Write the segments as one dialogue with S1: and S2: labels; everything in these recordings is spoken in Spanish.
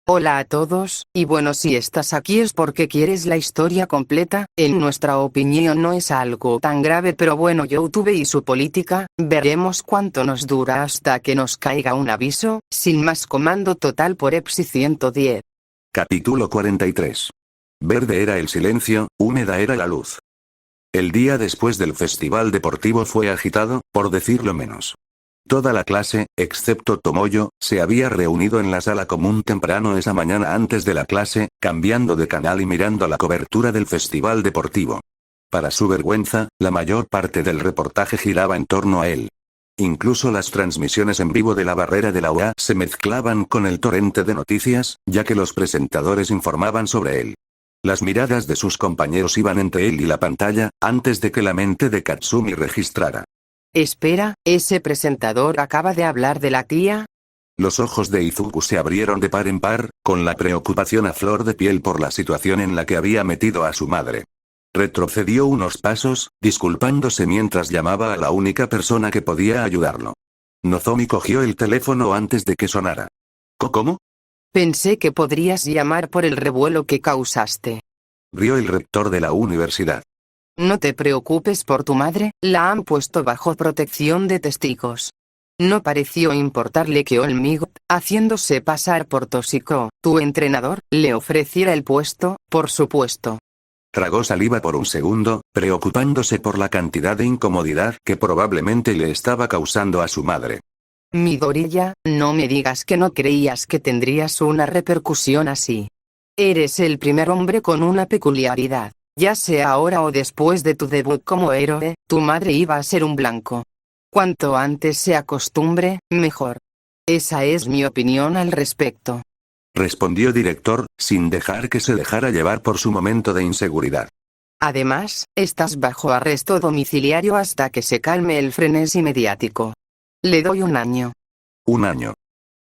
S1: Hola a todos, y bueno, si estás aquí es porque quieres la historia completa. En nuestra opinión no es algo tan grave, pero bueno, YouTube y su política, veremos cuánto nos dura hasta que nos caiga un aviso. Sin más, comando total por EPSI 110.
S2: Capítulo 43. Verde era el silencio, húmeda era la luz. El día después del festival deportivo fue agitado, por decirlo menos. Toda la clase, excepto Tomoyo, se había reunido en la sala común temprano esa mañana antes de la clase, cambiando de canal y mirando la cobertura del festival deportivo. Para su vergüenza, la mayor parte del reportaje giraba en torno a él. Incluso las transmisiones en vivo de la barrera de la UA se mezclaban con el torrente de noticias, ya que los presentadores informaban sobre él. Las miradas de sus compañeros iban entre él y la pantalla, antes de que la mente de Katsumi registrara.
S1: Espera, ¿ese presentador acaba de hablar de la tía?
S2: Los ojos de Izuku se abrieron de par en par, con la preocupación a flor de piel por la situación en la que había metido a su madre. Retrocedió unos pasos, disculpándose mientras llamaba a la única persona que podía ayudarlo. Nozomi cogió el teléfono antes de que sonara. ¿Cómo?
S1: Pensé que podrías llamar por el revuelo que causaste.
S2: Rió el rector de la universidad.
S1: No te preocupes por tu madre, la han puesto bajo protección de testigos. No pareció importarle que Olmigo, haciéndose pasar por Toshiko, tu entrenador, le ofreciera el puesto, por supuesto.
S2: Tragó saliva por un segundo, preocupándose por la cantidad de incomodidad que probablemente le estaba causando a su madre.
S1: Midoriya, no me digas que no creías que tendrías una repercusión así. Eres el primer hombre con una peculiaridad. Ya sea ahora o después de tu debut como héroe, tu madre iba a ser un blanco. Cuanto antes se acostumbre, mejor. Esa es mi opinión al respecto.
S2: Respondió director, sin dejar que se dejara llevar por su momento de inseguridad.
S1: Además, estás bajo arresto domiciliario hasta que se calme el frenesí mediático. Le doy un año.
S2: Un año.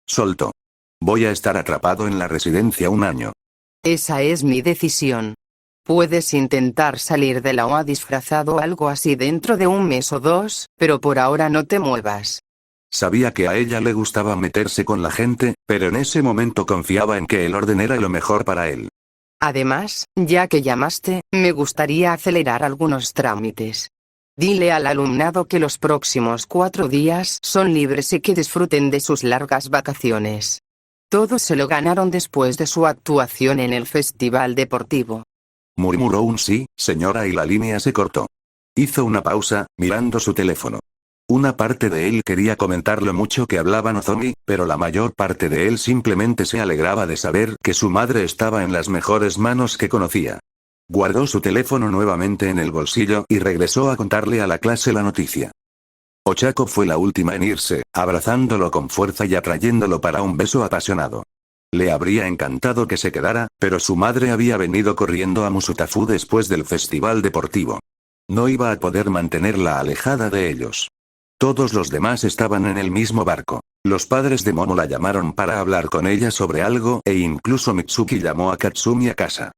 S2: Soltó. Voy a estar atrapado en la residencia un año.
S1: Esa es mi decisión. Puedes intentar salir de la OA disfrazado o algo así dentro de un mes o dos, pero por ahora no te muevas.
S2: Sabía que a ella le gustaba meterse con la gente, pero en ese momento confiaba en que el orden era lo mejor para él.
S1: Además, ya que llamaste, me gustaría acelerar algunos trámites. Dile al alumnado que los próximos 4 días son libres y que disfruten de sus largas vacaciones. Todos se lo ganaron después de su actuación en el festival deportivo.
S2: Murmuró un sí, señora, y la línea se cortó. Hizo una pausa, mirando su teléfono. Una parte de él quería comentar lo mucho que hablaba Nozomi, pero la mayor parte de él simplemente se alegraba de saber que su madre estaba en las mejores manos que conocía. Guardó su teléfono nuevamente en el bolsillo y regresó a contarle a la clase la noticia. Ochako fue la última en irse, abrazándolo con fuerza y atrayéndolo para un beso apasionado. Le habría encantado que se quedara, pero su madre había venido corriendo a Musutafu después del festival deportivo. No iba a poder mantenerla alejada de ellos. Todos los demás estaban en el mismo barco. Los padres de Momo la llamaron para hablar con ella sobre algo e incluso Mitsuki llamó a Katsumi a casa.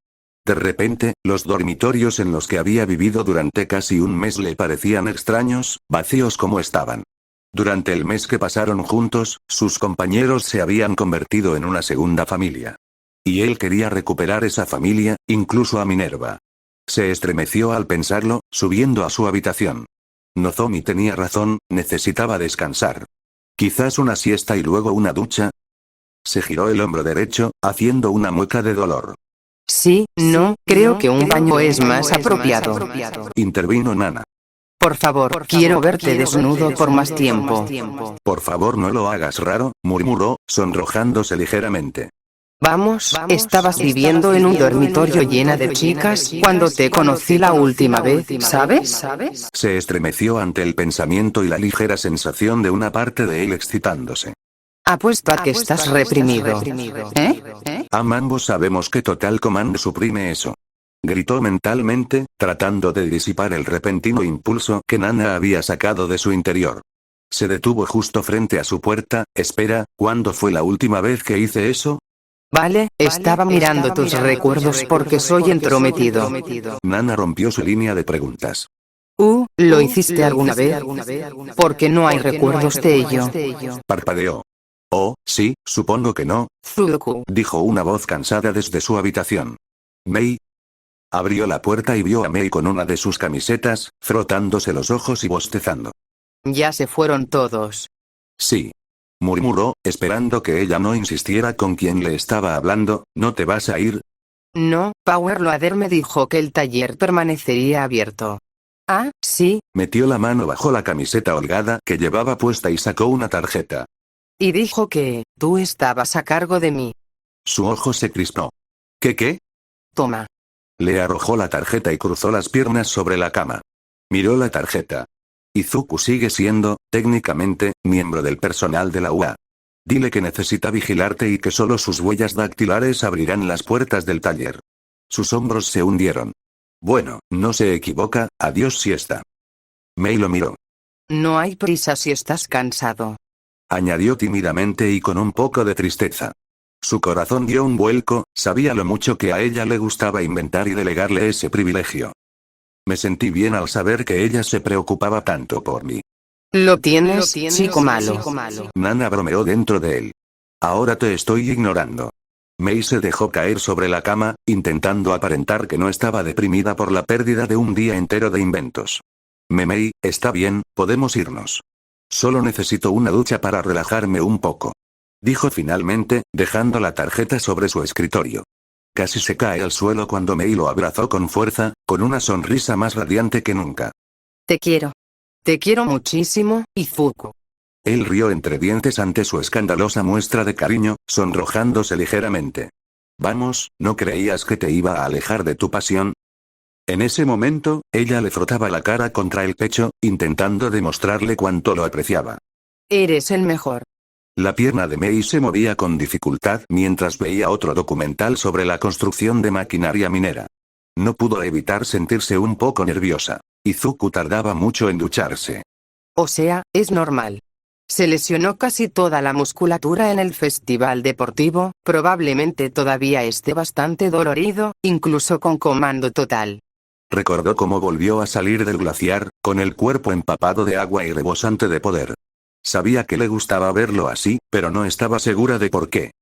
S2: De repente, los dormitorios en los que había vivido durante casi un mes le parecían extraños, vacíos como estaban. Durante el mes que pasaron juntos, sus compañeros se habían convertido en una segunda familia. Y él quería recuperar esa familia, incluso a Minerva. Se estremeció al pensarlo, subiendo a su habitación. Nozomi tenía razón, necesitaba descansar. Quizás una siesta y luego una ducha. Se giró el hombro derecho, haciendo una mueca de dolor.
S1: Sí, no, creo que un baño es más apropiado.
S2: Intervino Nana.
S1: Por favor, quiero verte desnudo por más tiempo.
S2: Por favor, no lo hagas raro, murmuró, sonrojándose ligeramente.
S1: Vamos, estabas viviendo en un dormitorio llena de chicas cuando te conocí la última vez, ¿sabes?
S2: Se estremeció ante el pensamiento y la ligera sensación de una parte de él excitándose.
S1: Apuesto a que estás reprimido. ¿Eh?
S2: Ambos sabemos que Total Command suprime eso. Gritó mentalmente, tratando de disipar el repentino impulso que Nana había sacado de su interior. Se detuvo justo frente a su puerta. Espera, ¿cuándo fue la última vez que hice eso?
S1: Vale, estaba mirando tus recuerdos porque soy entrometido.
S2: Nana rompió su línea de preguntas.
S1: ¿Lo hiciste alguna vez? Porque no hay recuerdos de ello.
S2: Parpadeó. Oh, sí, supongo que no,
S1: Zuko.
S2: dijo una voz cansada desde su habitación. Mei. Abrió la puerta y vio a Mei con una de sus camisetas, frotándose los ojos y bostezando.
S1: Ya se fueron todos.
S2: Sí. Murmuró, esperando que ella no insistiera con quien le estaba hablando. ¿No te vas a ir?
S1: No, Power Loader me dijo que el taller permanecería abierto. Ah, sí,
S2: Metió la mano bajo la camiseta holgada que llevaba puesta y sacó una tarjeta.
S1: y dijo que, tú estabas a cargo de mí.
S2: Su ojo se crispó. ¿Qué?
S1: Toma.
S2: Le arrojó la tarjeta y cruzó las piernas sobre la cama. Miró la tarjeta. Izuku sigue siendo, técnicamente, miembro del personal de la UA. Dile que necesita vigilarte y que solo sus huellas dactilares abrirán las puertas del taller. Sus hombros se hundieron. Bueno, no se equivoca, adiós siesta. Mei lo miró.
S1: No hay prisa si estás cansado.
S2: Añadió tímidamente y con un poco de tristeza. Su corazón dio un vuelco, sabía lo mucho que a ella le gustaba inventar y delegarle ese privilegio. Me sentí bien al saber que ella se preocupaba tanto por mí.
S1: Lo tienes, chico malo.
S2: Nana bromeó dentro de él. Ahora te estoy ignorando. Mei se dejó caer sobre la cama, intentando aparentar que no estaba deprimida por la pérdida de un día entero de inventos. Mei, está bien, podemos irnos. Solo necesito una ducha para relajarme un poco. Dijo finalmente, dejando la tarjeta sobre su escritorio. Casi se cae al suelo cuando Mei lo abrazó con fuerza, con una sonrisa más radiante que nunca.
S1: Te quiero. Te quiero muchísimo, Izuku.
S2: Él rió entre dientes ante su escandalosa muestra de cariño, sonrojándose ligeramente. Vamos, ¿no creías que te iba a alejar de tu pasión? En ese momento, ella le frotaba la cara contra el pecho, intentando demostrarle cuánto lo apreciaba.
S1: Eres el mejor.
S2: La pierna de Mei se movía con dificultad mientras veía otro documental sobre la construcción de maquinaria minera. No pudo evitar sentirse un poco nerviosa. Izuku tardaba mucho en ducharse.
S1: O sea, es normal. Se lesionó casi toda la musculatura en el festival deportivo, probablemente todavía esté bastante dolorido, incluso con comando total.
S2: Recordó cómo volvió a salir del glaciar, con el cuerpo empapado de agua y rebosante de poder. Sabía que le gustaba verlo así, pero no estaba segura de por qué.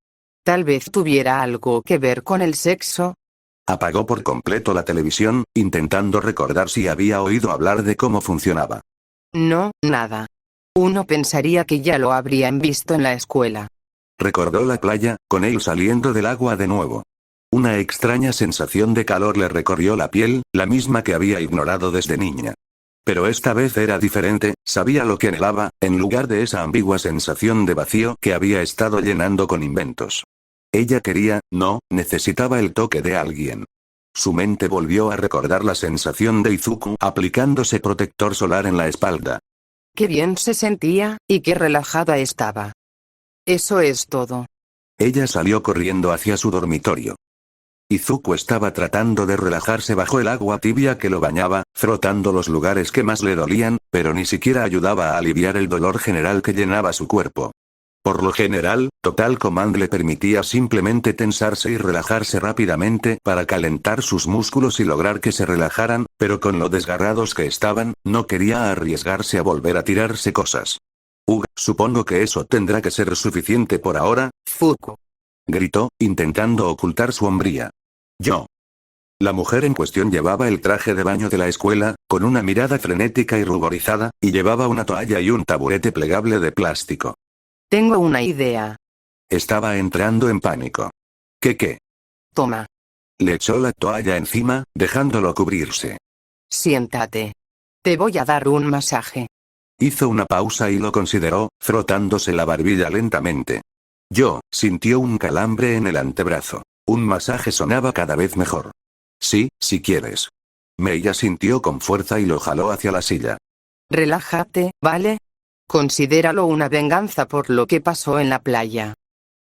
S1: Tal vez tuviera algo que ver con el sexo.
S2: Apagó por completo la televisión, intentando recordar si había oído hablar de cómo funcionaba.
S1: No, nada. Uno pensaría que ya lo habrían visto en la escuela.
S2: Recordó la playa, con él saliendo del agua de nuevo. Una extraña sensación de calor le recorrió la piel, la misma que había ignorado desde niña. Pero esta vez era diferente, sabía lo que anhelaba, en lugar de esa ambigua sensación de vacío que había estado llenando con inventos. Ella quería, no, necesitaba el toque de alguien. Su mente volvió a recordar la sensación de Izuku aplicándose protector solar en la espalda.
S1: Qué bien se sentía, y qué relajada estaba. Eso es todo.
S2: Ella salió corriendo hacia su dormitorio. Izuku estaba tratando de relajarse bajo el agua tibia que lo bañaba, frotando los lugares que más le dolían, pero ni siquiera ayudaba a aliviar el dolor general que llenaba su cuerpo. Por lo general, Total Command le permitía simplemente tensarse y relajarse rápidamente para calentar sus músculos y lograr que se relajaran, pero con lo desgarrados que estaban, no quería arriesgarse a volver a tirarse cosas. Supongo que eso tendrá que ser suficiente por ahora,
S1: Fuku.
S2: Gritó, intentando ocultar su hombría. Yo. La mujer en cuestión llevaba el traje de baño de la escuela, con una mirada frenética y ruborizada, y llevaba una toalla y un taburete plegable de plástico.
S1: Tengo una idea.
S2: Estaba entrando en pánico. ¿Qué?
S1: Toma.
S2: Le echó la toalla encima, dejándolo cubrirse.
S1: Siéntate. Te voy a dar un masaje.
S2: Hizo una pausa y lo consideró, frotándose la barbilla lentamente. Sintió un calambre en el antebrazo. Un masaje sonaba cada vez mejor. Sí, si quieres. Mei asintió con fuerza y lo jaló hacia la silla.
S1: Relájate, ¿vale? Considéralo una venganza por lo que pasó en la playa.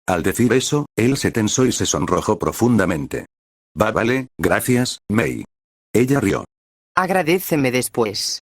S2: Al decir eso, él se tensó y se sonrojó profundamente. Vale, gracias, Mei. Ella rió.
S1: Agradéceme después.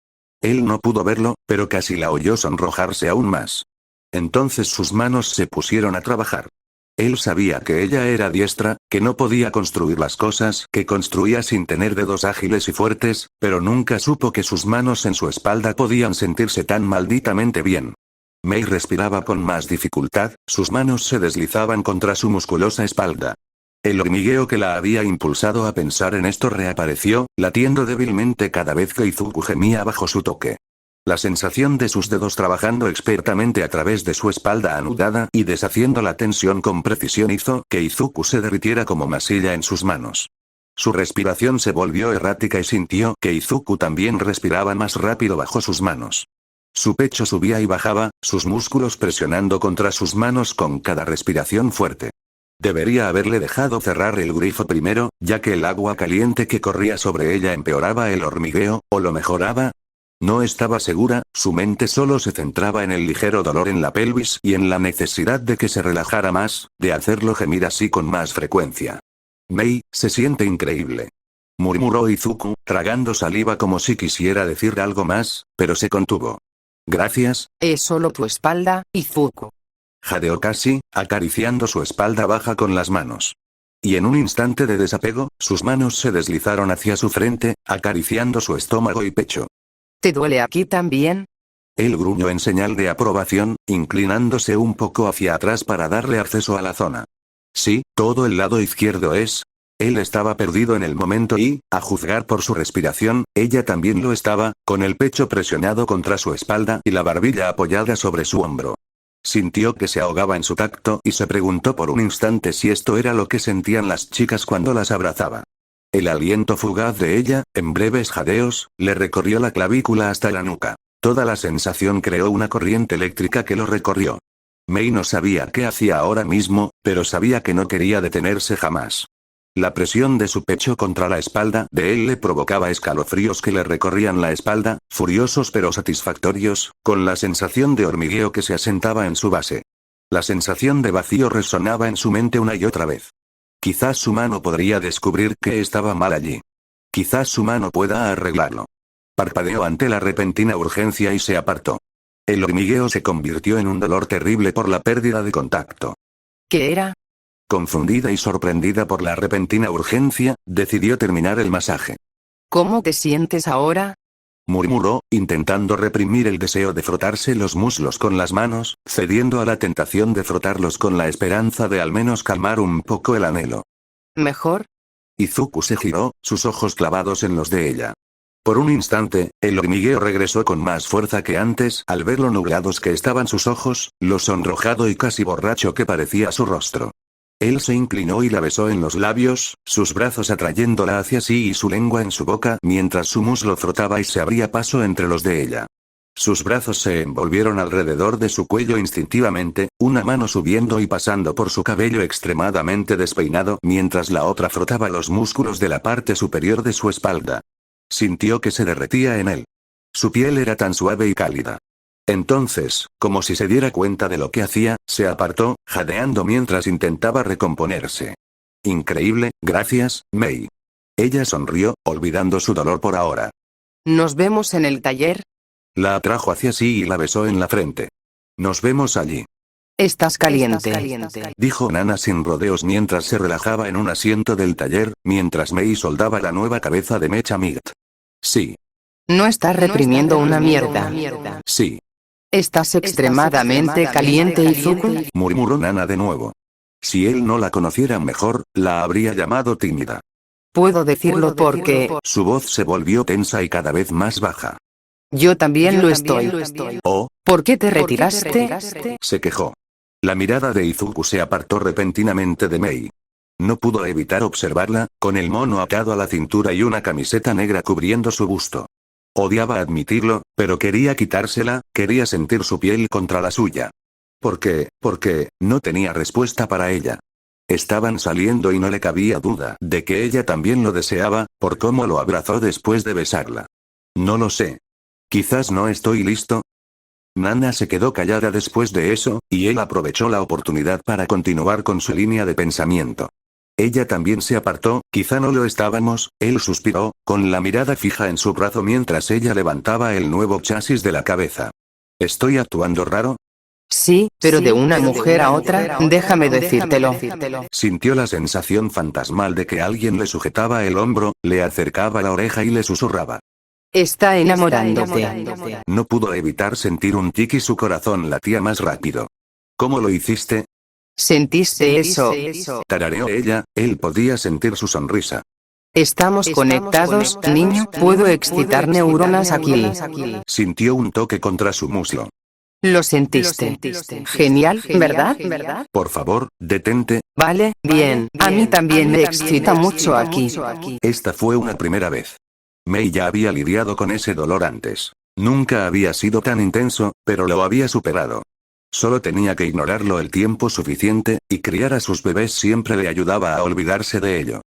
S2: Él no pudo verlo, pero casi la oyó sonrojarse aún más. Entonces sus manos se pusieron a trabajar. Él sabía que ella era diestra, que no podía construir las cosas que construía sin tener dedos ágiles y fuertes, pero nunca supo que sus manos en su espalda podían sentirse tan malditamente bien. Mei respiraba con más dificultad, sus manos se deslizaban contra su musculosa espalda. El hormigueo que la había impulsado a pensar en esto reapareció, latiendo débilmente cada vez que Izuku gemía bajo su toque. La sensación de sus dedos trabajando expertamente a través de su espalda anudada y deshaciendo la tensión con precisión hizo que Izuku se derritiera como masilla en sus manos. Su respiración se volvió errática y sintió que Izuku también respiraba más rápido bajo sus manos. Su pecho subía y bajaba, sus músculos presionando contra sus manos con cada respiración fuerte. Debería haberle dejado cerrar el grifo primero, ya que el agua caliente que corría sobre ella empeoraba el hormigueo, o lo mejoraba. No estaba segura, su mente solo se centraba en el ligero dolor en la pelvis y en la necesidad de que se relajara más, de hacerlo gemir así con más frecuencia. Mei, se siente increíble. Murmuró Izuku, tragando saliva como si quisiera decir algo más, pero se contuvo. Gracias.
S1: Es solo tu espalda, Izuku.
S2: Jadeó casi, acariciando su espalda baja con las manos. Y en un instante de desapego, sus manos se deslizaron hacia su frente, acariciando su estómago y pecho.
S1: ¿Te duele aquí también?
S2: Él gruñó en señal de aprobación, inclinándose un poco hacia atrás para darle acceso a la zona. Sí, todo el lado izquierdo es. Él estaba perdido en el momento y, a juzgar por su respiración, ella también lo estaba, con el pecho presionado contra su espalda y la barbilla apoyada sobre su hombro. Sintió que se ahogaba en su tacto y se preguntó por un instante si esto era lo que sentían las chicas cuando las abrazaba. El aliento fugaz de ella, en breves jadeos, le recorrió la clavícula hasta la nuca. Toda la sensación creó una corriente eléctrica que lo recorrió. Mei no sabía qué hacía ahora mismo, pero sabía que no quería detenerse jamás. La presión de su pecho contra la espalda de él le provocaba escalofríos que le recorrían la espalda, furiosos pero satisfactorios, con la sensación de hormigueo que se asentaba en su base. La sensación de vacío resonaba en su mente una y otra vez. Quizás su mano podría descubrir que estaba mal allí. Quizás su mano pueda arreglarlo. Parpadeó ante la repentina urgencia y se apartó. El hormigueo se convirtió en un dolor terrible por la pérdida de contacto.
S1: ¿Qué era?
S2: Confundida y sorprendida por la repentina urgencia, decidió terminar el masaje.
S1: ¿Cómo te sientes ahora?
S2: Murmuró, intentando reprimir el deseo de frotarse los muslos con las manos, cediendo a la tentación de frotarlos con la esperanza de al menos calmar un poco el anhelo.
S1: ¿Mejor?
S2: Izuku se giró, sus ojos clavados en los de ella. Por un instante, el hormigueo regresó con más fuerza que antes al ver lo nublados que estaban sus ojos, lo sonrojado y casi borracho que parecía su rostro. Él se inclinó y la besó en los labios, sus brazos atrayéndola hacia sí y su lengua en su boca mientras su muslo frotaba y se abría paso entre los de ella. Sus brazos se envolvieron alrededor de su cuello instintivamente, una mano subiendo y pasando por su cabello extremadamente despeinado mientras la otra frotaba los músculos de la parte superior de su espalda. Sintió que se derretía en él. Su piel era tan suave y cálida. Entonces, como si se diera cuenta de lo que hacía, se apartó, jadeando mientras intentaba recomponerse. Increíble, gracias, Mei. Ella sonrió, olvidando su dolor por ahora.
S1: ¿Nos vemos en el taller?
S2: La atrajo hacia sí y la besó en la frente. Nos vemos allí.
S1: Estás caliente,
S2: dijo Nana sin rodeos mientras se relajaba en un asiento del taller, mientras Mei soldaba la nueva cabeza de Mecha Migt. Sí.
S1: No estás reprimiendo una mierda.
S2: Sí.
S1: Estás extremadamente caliente, Izuku,
S2: murmuró Nana de nuevo. Si él no la conociera mejor, la habría llamado tímida.
S1: Puedo decirlo porque...
S2: Su voz se volvió tensa y cada vez más baja.
S1: Yo también lo estoy.
S2: Oh.
S1: ¿Por qué te retiraste?
S2: Se quejó. La mirada de Izuku se apartó repentinamente de Mei. No pudo evitar observarla, con el mono atado a la cintura y una camiseta negra cubriendo su busto. Odiaba admitirlo, pero quería quitársela, quería sentir su piel contra la suya. ¿Por qué? Porque no tenía respuesta para ella. Estaban saliendo y no le cabía duda de que ella también lo deseaba, por cómo lo abrazó después de besarla. No lo sé. Quizás no estoy listo. Nana se quedó callada después de eso, y él aprovechó la oportunidad para continuar con su línea de pensamiento. Ella también se apartó, quizá no lo estábamos, él suspiró, con la mirada fija en su brazo mientras ella levantaba el nuevo chasis de la cabeza. ¿Estoy actuando raro?
S1: Sí, pero de una mujer a otra, déjame decírtelo.
S2: Sintió la sensación fantasmal de que alguien le sujetaba el hombro, le acercaba la oreja y le susurraba.
S1: Está enamorándote.
S2: No pudo evitar sentir un tic y su corazón latía más rápido. ¿Cómo lo hiciste?
S1: ¿Sentiste eso?
S2: Tarareó ella, él podía sentir su sonrisa.
S1: Estamos conectados, niño, puedo excitar neuronas aquí.
S2: Sintió un toque contra su muslo.
S1: Lo sentiste. Genial, ¿verdad?
S2: Por favor, detente.
S1: Vale, bien, a mí también me excita mucho aquí.
S2: Esta fue una primera vez. Mei ya había lidiado con ese dolor antes. Nunca había sido tan intenso, pero lo había superado. Solo tenía que ignorarlo el tiempo suficiente, y criar a sus bebés siempre le ayudaba a olvidarse de ello.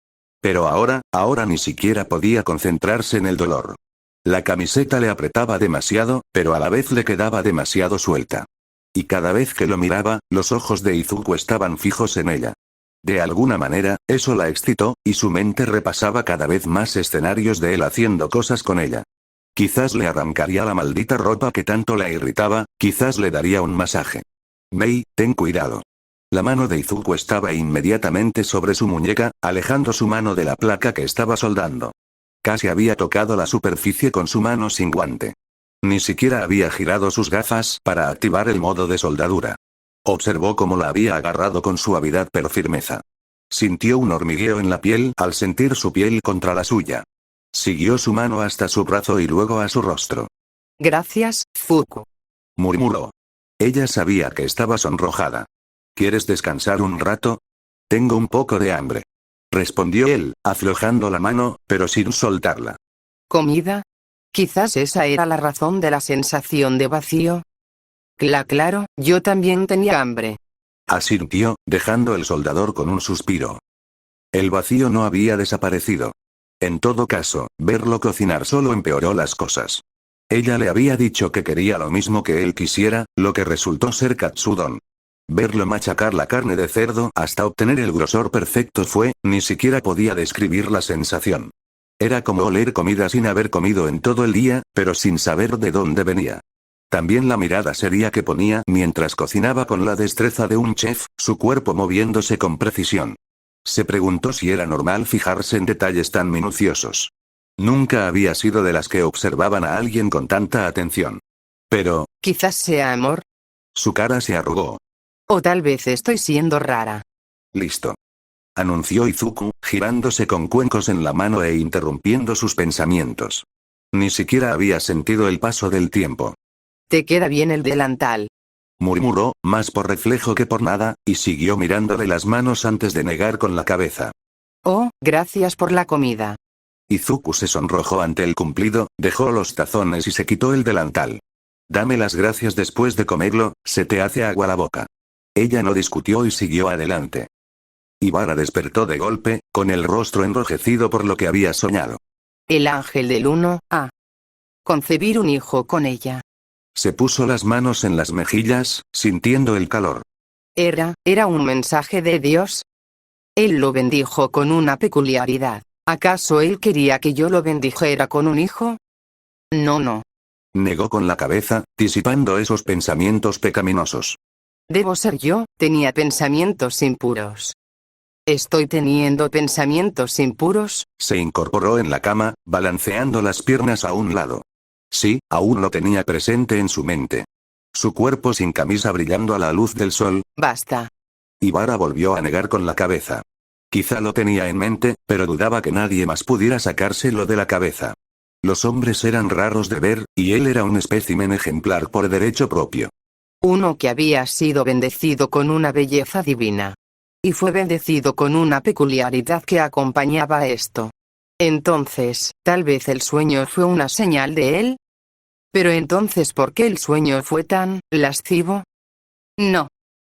S2: Pero ahora ni siquiera podía concentrarse en el dolor. La camiseta le apretaba demasiado, pero a la vez le quedaba demasiado suelta. Y cada vez que lo miraba, los ojos de Izuku estaban fijos en ella. De alguna manera, eso la excitó, y su mente repasaba cada vez más escenarios de él haciendo cosas con ella. Quizás le arrancaría la maldita ropa que tanto la irritaba, quizás le daría un masaje. Mei, ten cuidado. La mano de Izuku estaba inmediatamente sobre su muñeca, alejando su mano de la placa que estaba soldando. Casi había tocado la superficie con su mano sin guante. Ni siquiera había girado sus gafas para activar el modo de soldadura. Observó cómo la había agarrado con suavidad pero firmeza. Sintió un hormigueo en la piel al sentir su piel contra la suya. Siguió su mano hasta su brazo y luego a su rostro.
S1: Gracias, Fuku.
S2: Murmuró. Ella sabía que estaba sonrojada. ¿Quieres descansar un rato? Tengo un poco de hambre. Respondió él, aflojando la mano, pero sin soltarla.
S1: ¿Comida? Quizás esa era la razón de la sensación de vacío. Claro, yo también tenía hambre.
S2: Asintió, dejando el soldador con un suspiro. El vacío no había desaparecido. En todo caso, verlo cocinar solo empeoró las cosas. Ella le había dicho que quería lo mismo que él quisiera, lo que resultó ser katsudon. Verlo machacar la carne de cerdo hasta obtener el grosor perfecto ni siquiera podía describir la sensación. Era como oler comida sin haber comido en todo el día, pero sin saber de dónde venía. También la mirada seria que ponía mientras cocinaba con la destreza de un chef, su cuerpo moviéndose con precisión. Se preguntó si era normal fijarse en detalles tan minuciosos. Nunca había sido de las que observaban a alguien con tanta atención. Pero...
S1: Quizás sea amor.
S2: Su cara se arrugó.
S1: O tal vez estoy siendo rara.
S2: Listo. Anunció Izuku, girándose con cuencos en la mano e interrumpiendo sus pensamientos. Ni siquiera había sentido el paso del tiempo.
S1: Te queda bien el delantal.
S2: Murmuró, más por reflejo que por nada, y siguió mirándole las manos antes de negar con la cabeza.
S1: Oh, gracias por la comida.
S2: Izuku se sonrojó ante el cumplido, dejó los tazones y se quitó el delantal. Dame las gracias después de comerlo, se te hace agua la boca. Ella no discutió y siguió adelante. Ibara despertó de golpe, con el rostro enrojecido por lo que había soñado.
S1: El ángel del 1A. Concebir un hijo con ella.
S2: Se puso las manos en las mejillas, sintiendo el calor.
S1: ¿Era un mensaje de Dios? Él lo bendijo con una peculiaridad. ¿Acaso él quería que yo lo bendijera con un hijo? No.
S2: Negó con la cabeza, disipando esos pensamientos pecaminosos.
S1: Debo ser yo, tenía pensamientos impuros. ¿Estoy teniendo pensamientos impuros?
S2: Se incorporó en la cama, balanceando las piernas a un lado. Sí, aún lo tenía presente en su mente. Su cuerpo sin camisa brillando a la luz del sol.
S1: Basta.
S2: Ibara volvió a negar con la cabeza. Quizá lo tenía en mente, pero dudaba que nadie más pudiera sacárselo de la cabeza. Los hombres eran raros de ver, y él era un espécimen ejemplar por derecho propio.
S1: Uno que había sido bendecido con una belleza divina. Y fue bendecido con una peculiaridad que acompañaba a esto. Entonces, tal vez el sueño fue una señal de él. Pero entonces, ¿por qué el sueño fue tan lascivo? No.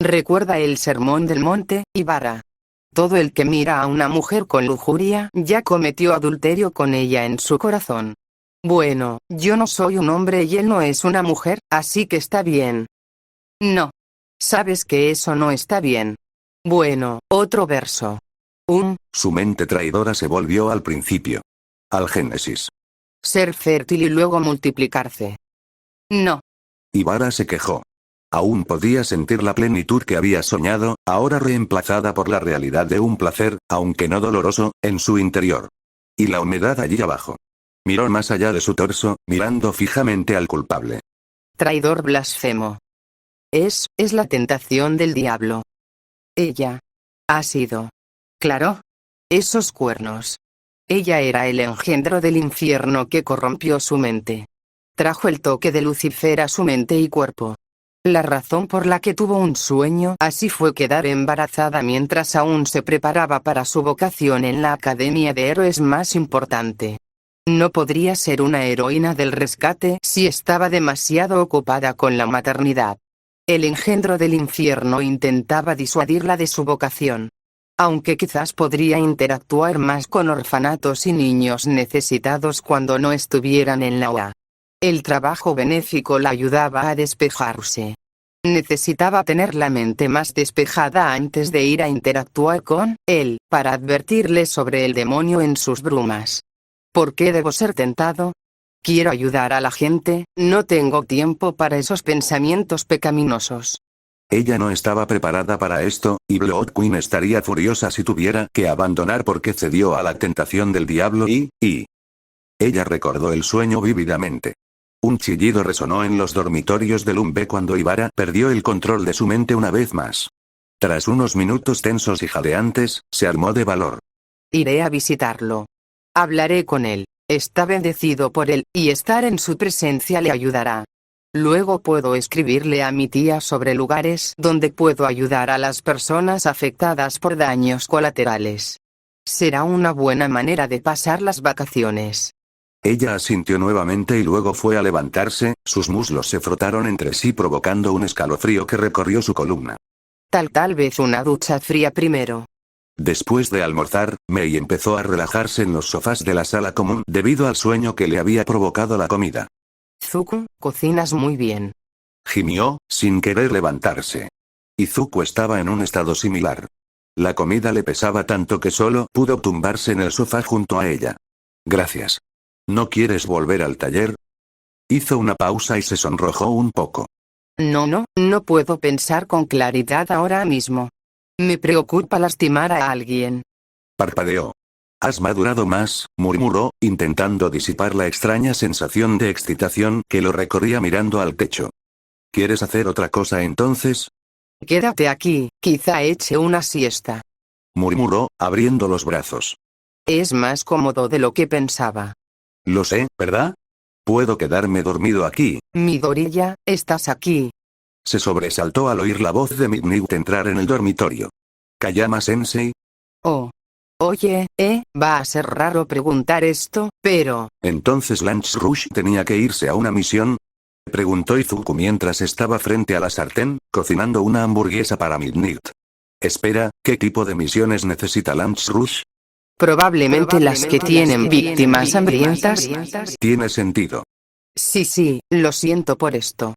S1: Recuerda el sermón del monte, Ibara. Todo el que mira a una mujer con lujuria ya cometió adulterio con ella en su corazón. Bueno, yo no soy un hombre y él no es una mujer, así que está bien. No. Sabes que eso no está bien. Bueno, otro verso.
S2: Su mente traidora se volvió al principio. Al Génesis.
S1: Ser fértil y luego multiplicarse. No.
S2: Ibara se quejó. Aún podía sentir la plenitud que había soñado, ahora reemplazada por la realidad de un placer, aunque no doloroso, en su interior. Y la humedad allí abajo. Miró más allá de su torso, mirando fijamente al culpable.
S1: Traidor blasfemo. Es la tentación del diablo. Ella. Ha sido. Claro. Esos cuernos. Ella era el engendro del infierno que corrompió su mente. Trajo el toque de Lucifer a su mente y cuerpo. La razón por la que tuvo un sueño así fue quedar embarazada mientras aún se preparaba para su vocación en la Academia de Héroes más importante. No podría ser una heroína del rescate si estaba demasiado ocupada con la maternidad. El engendro del infierno intentaba disuadirla de su vocación. Aunque quizás podría interactuar más con orfanatos y niños necesitados cuando no estuvieran en la UA. El trabajo benéfico la ayudaba a despejarse. Necesitaba tener la mente más despejada antes de ir a interactuar con él, para advertirle sobre el demonio en sus brumas. ¿Por qué debo ser tentado? Quiero ayudar a la gente, no tengo tiempo para esos pensamientos pecaminosos.
S2: Ella no estaba preparada para esto, y Blood Queen estaría furiosa si tuviera que abandonar porque cedió a la tentación del diablo y... Ella recordó el sueño vívidamente. Un chillido resonó en los dormitorios de Lumbe cuando Ibarra perdió el control de su mente una vez más. Tras unos minutos tensos y jadeantes, se armó de valor.
S1: Iré a visitarlo. Hablaré con él, está bendecido por él, y estar en su presencia le ayudará. Luego puedo escribirle a mi tía sobre lugares donde puedo ayudar a las personas afectadas por daños colaterales. Será una buena manera de pasar las vacaciones.
S2: Ella asintió nuevamente y luego fue a levantarse, sus muslos se frotaron entre sí provocando un escalofrío que recorrió su columna.
S1: Tal vez una ducha fría primero.
S2: Después de almorzar, Mei empezó a relajarse en los sofás de la sala común debido al sueño que le había provocado la comida.
S1: Zuko, cocinas muy bien.
S2: Gimió, sin querer levantarse. Izuku estaba en un estado similar. La comida le pesaba tanto que solo pudo tumbarse en el sofá junto a ella. Gracias. ¿No quieres volver al taller? Hizo una pausa y se sonrojó un poco.
S1: No puedo pensar con claridad ahora mismo. Me preocupa lastimar a alguien.
S2: Parpadeó. Has madurado más, murmuró, intentando disipar la extraña sensación de excitación que lo recorría mirando al techo. ¿Quieres hacer otra cosa entonces?
S1: Quédate aquí, quizá eche una siesta.
S2: Murmuró, abriendo los brazos.
S1: Es más cómodo de lo que pensaba.
S2: Lo sé, ¿verdad? Puedo quedarme dormido aquí.
S1: Midoriya, ¿estás aquí?
S2: Se sobresaltó al oír la voz de Midnight entrar en el dormitorio. ¿Kayama-sensei?
S1: Oh. Oye, va a ser raro preguntar esto, pero...
S2: ¿Entonces Lance Rush tenía que irse a una misión? Preguntó Izuku mientras estaba frente a la sartén, cocinando una hamburguesa para Midnight. Espera, ¿qué tipo de misiones necesita Lance Rush?
S1: Probablemente las que tienen víctimas hambrientas.
S2: Tiene sentido.
S1: Sí, lo siento por esto.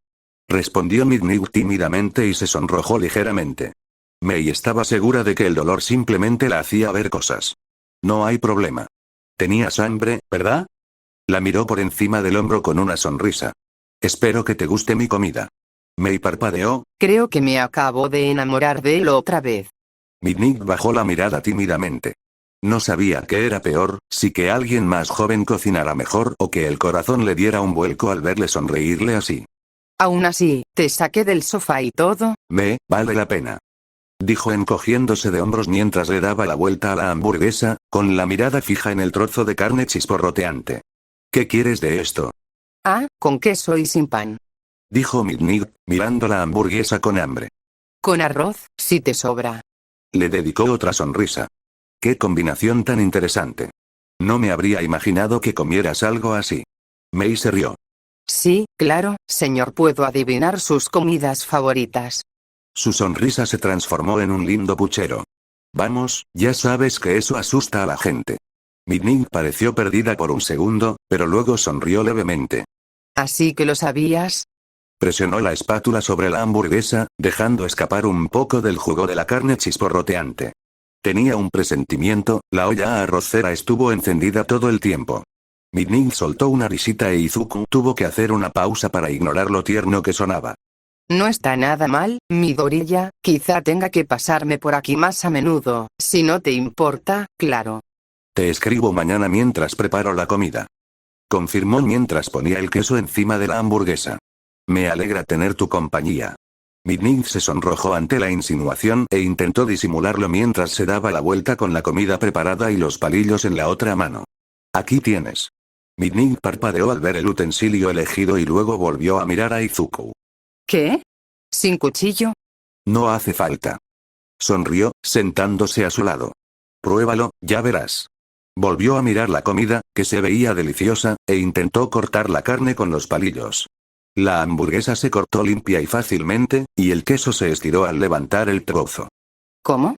S2: Respondió Midnight tímidamente y se sonrojó ligeramente. Mei estaba segura de que el dolor simplemente la hacía ver cosas. No hay problema. Tenías hambre, ¿verdad? La miró por encima del hombro con una sonrisa. Espero que te guste mi comida. Mei parpadeó.
S1: Creo que me acabo de enamorar de él otra vez.
S2: Midnight bajó la mirada tímidamente. No sabía qué era peor, si que alguien más joven cocinara mejor o que el corazón le diera un vuelco al verle sonreírle así.
S1: Aún así, te saqué del sofá y todo.
S2: Vale la pena. Dijo encogiéndose de hombros mientras le daba la vuelta a la hamburguesa, con la mirada fija en el trozo de carne chisporroteante. ¿Qué quieres de esto?
S1: Con queso y sin pan.
S2: Dijo Midnight, mirando la hamburguesa con hambre.
S1: Con arroz, si te sobra.
S2: Le dedicó otra sonrisa. Qué combinación tan interesante. No me habría imaginado que comieras algo así. Mei se rió.
S1: Sí, claro, señor, puedo adivinar sus comidas favoritas.
S2: Su sonrisa se transformó en un lindo puchero. Vamos, ya sabes que eso asusta a la gente. Midnight pareció perdida por un segundo, pero luego sonrió levemente.
S1: ¿Así que lo sabías?
S2: Presionó la espátula sobre la hamburguesa, dejando escapar un poco del jugo de la carne chisporroteante. Tenía un presentimiento, la olla arrocera estuvo encendida todo el tiempo. Midnight soltó una risita e Izuku tuvo que hacer una pausa para ignorar lo tierno que sonaba.
S1: No está nada mal, Midoriya, quizá tenga que pasarme por aquí más a menudo, si no te importa, claro.
S2: Te escribo mañana mientras preparo la comida. confirmó mientras ponía el queso encima de la hamburguesa. Me alegra tener tu compañía. Midnight se sonrojó ante la insinuación e intentó disimularlo mientras se daba la vuelta con la comida preparada y los palillos en la otra mano. Aquí tienes. Midnight parpadeó al ver el utensilio elegido y luego volvió a mirar a Izuku.
S1: ¿Qué? ¿Sin cuchillo?
S2: No hace falta. Sonrió, sentándose a su lado. Pruébalo, ya verás. Volvió a mirar la comida, que se veía deliciosa, e intentó cortar la carne con los palillos. La hamburguesa se cortó limpia y fácilmente, y el queso se estiró al levantar el trozo.
S1: ¿Cómo?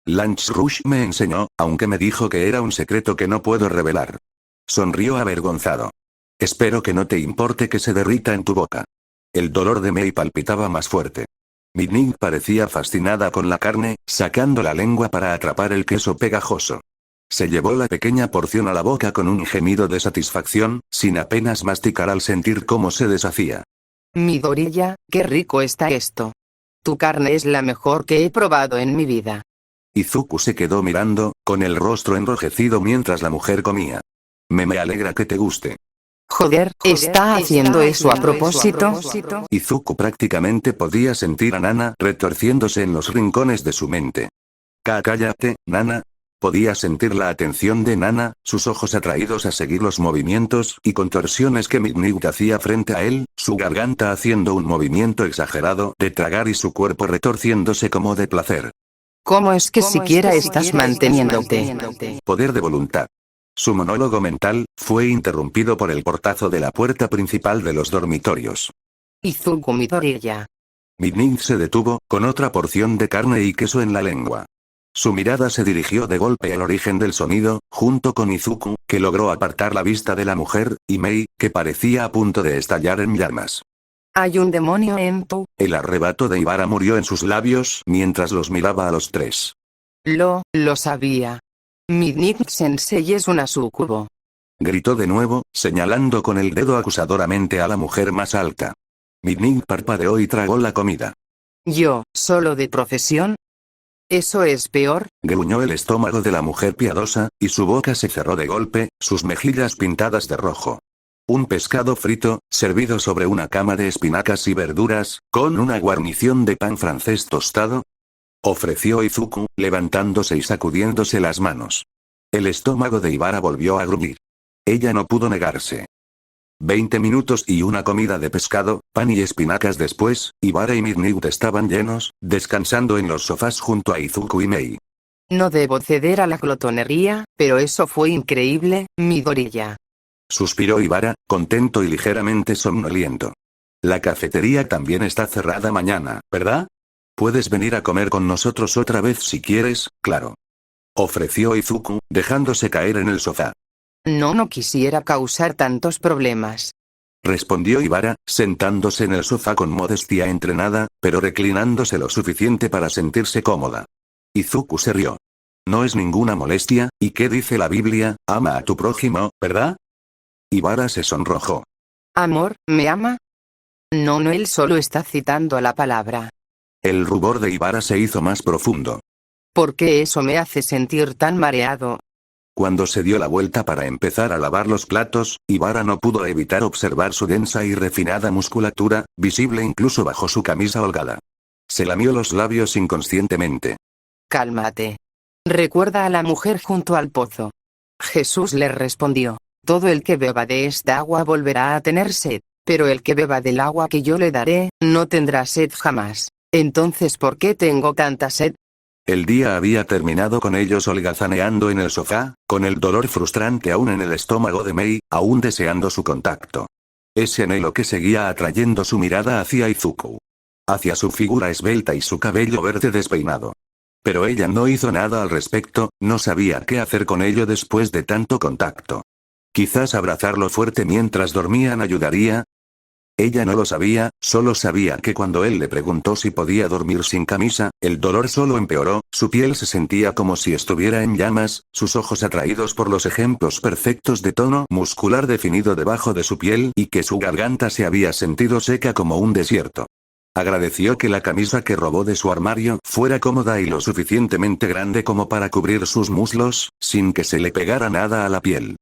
S2: Lance Rush me enseñó, aunque me dijo que era un secreto que no puedo revelar. Sonrió avergonzado. Espero que no te importe que se derrita en tu boca. El dolor de Mei palpitaba más fuerte. Midnight parecía fascinada con la carne, sacando la lengua para atrapar el queso pegajoso. Se llevó la pequeña porción a la boca con un gemido de satisfacción, sin apenas masticar al sentir cómo se deshacía.
S1: Midoriya, qué rico está esto. Tu carne es la mejor que he probado en mi vida.
S2: Izuku se quedó mirando, con el rostro enrojecido mientras la mujer comía. Me alegra que te guste.
S1: Joder, ¿está haciendo eso a propósito?
S2: Izuku prácticamente podía sentir a Nana retorciéndose en los rincones de su mente. Cállate, Nana. Podía sentir la atención de Nana, sus ojos atraídos a seguir los movimientos y contorsiones que Midnight hacía frente a él, su garganta haciendo un movimiento exagerado de tragar y su cuerpo retorciéndose como de placer.
S1: ¿Cómo es que siquiera estás manteniéndote?
S2: Poder de voluntad. Su monólogo mental fue interrumpido por el portazo de la puerta principal de los dormitorios.
S1: Izuku Midoriya.
S2: Midnight se detuvo, con otra porción de carne y queso en la lengua. Su mirada se dirigió de golpe al origen del sonido, junto con Izuku, que logró apartar la vista de la mujer, y Mei, que parecía a punto de estallar en llamas.
S1: ¿Hay un demonio en tu?
S2: El arrebato de Ibara murió en sus labios mientras los miraba a los tres.
S1: Lo sabía. Midnight Sensei es una sucubo.
S2: Gritó de nuevo, señalando con el dedo acusadoramente a la mujer más alta. Midnight parpadeó y tragó la comida.
S1: ¿Yo, solo de profesión? ¿Eso es peor?
S2: Gruñó el estómago de la mujer piadosa, y su boca se cerró de golpe, sus mejillas pintadas de rojo. Un pescado frito, servido sobre una cama de espinacas y verduras, con una guarnición de pan francés tostado, ofreció Izuku, levantándose y sacudiéndose las manos. El estómago de Ibara volvió a gruñir. Ella no pudo negarse. 20 minutos y una comida de pescado, pan y espinacas después, Ibara y Midnight estaban llenos, descansando en los sofás junto a Izuku y Mei.
S1: No debo ceder a la glotonería, pero eso fue increíble, Midoriya.
S2: Suspiró Ibara, contento y ligeramente somnoliento. La cafetería también está cerrada mañana, ¿verdad? Puedes venir a comer con nosotros otra vez si quieres, claro. Ofreció Izuku, dejándose caer en el sofá.
S1: No quisiera causar tantos problemas.
S2: Respondió Ibara, sentándose en el sofá con modestia entrenada, pero reclinándose lo suficiente para sentirse cómoda. Izuku se rió. No es ninguna molestia, ¿y qué dice la Biblia? Ama a tu prójimo, ¿verdad? Ibara se sonrojó.
S1: ¿Amor, me ama? No, él solo está citando a la palabra.
S2: El rubor de Ibara se hizo más profundo.
S1: ¿Por qué eso me hace sentir tan mareado?
S2: Cuando se dio la vuelta para empezar a lavar los platos, Ibara no pudo evitar observar su densa y refinada musculatura, visible incluso bajo su camisa holgada. Se lamió los labios inconscientemente.
S1: Cálmate. Recuerda a la mujer junto al pozo. Jesús le respondió: todo el que beba de esta agua volverá a tener sed, pero el que beba del agua que yo le daré, no tendrá sed jamás. Entonces, ¿por qué tengo tanta sed?
S2: El día había terminado con ellos holgazaneando en el sofá, con el dolor frustrante aún en el estómago de Mei, aún deseando su contacto. Ese anhelo que seguía atrayendo su mirada hacia Izuku. Hacia su figura esbelta y su cabello verde despeinado. Pero ella no hizo nada al respecto, no sabía qué hacer con ello después de tanto contacto. Quizás abrazarlo fuerte mientras dormían ayudaría. Ella no lo sabía, solo sabía que cuando él le preguntó si podía dormir sin camisa, el dolor solo empeoró, su piel se sentía como si estuviera en llamas, sus ojos atraídos por los ejemplos perfectos de tono muscular definido debajo de su piel y que su garganta se había sentido seca como un desierto. Agradeció que la camisa que robó de su armario fuera cómoda y lo suficientemente grande como para cubrir sus muslos, sin que se le pegara nada a la piel.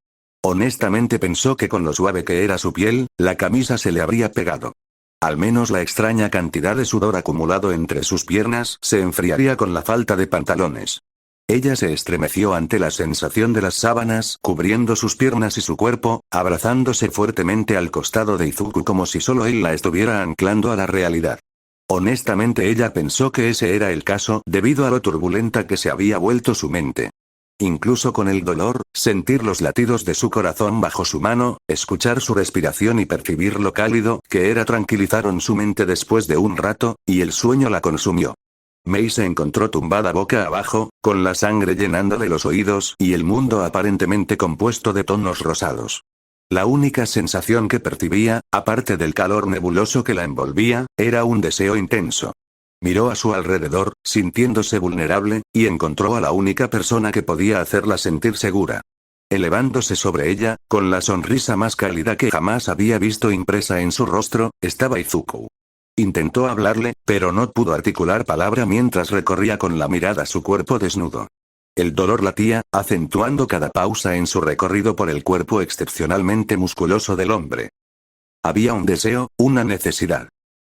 S2: Honestamente pensó que con lo suave que era su piel, la camisa se le habría pegado. Al menos la extraña cantidad de sudor acumulado entre sus piernas se enfriaría con la falta de pantalones. Ella se estremeció ante la sensación de las sábanas cubriendo sus piernas y su cuerpo, abrazándose fuertemente al costado de Izuku como si solo él la estuviera anclando a la realidad. Honestamente ella pensó que ese era el caso debido a lo turbulenta que se había vuelto su mente. Incluso con el dolor, sentir los latidos de su corazón bajo su mano, escuchar su respiración y percibir lo cálido que era tranquilizaron su mente después de un rato, y el sueño la consumió. Mei se encontró tumbada boca abajo, con la sangre llenándole los oídos y el mundo aparentemente compuesto de tonos rosados. La única sensación que percibía, aparte del calor nebuloso que la envolvía, era un deseo intenso. Miró a su alrededor, sintiéndose vulnerable, y encontró a la única persona que podía hacerla sentir segura. Elevándose sobre ella, con la sonrisa más cálida que jamás había visto impresa en su rostro, estaba Izuku. Intentó hablarle, pero no pudo articular palabra mientras recorría con la mirada su cuerpo desnudo. El dolor latía, acentuando cada pausa en su recorrido por el cuerpo excepcionalmente musculoso del hombre. Había un deseo, una necesidad.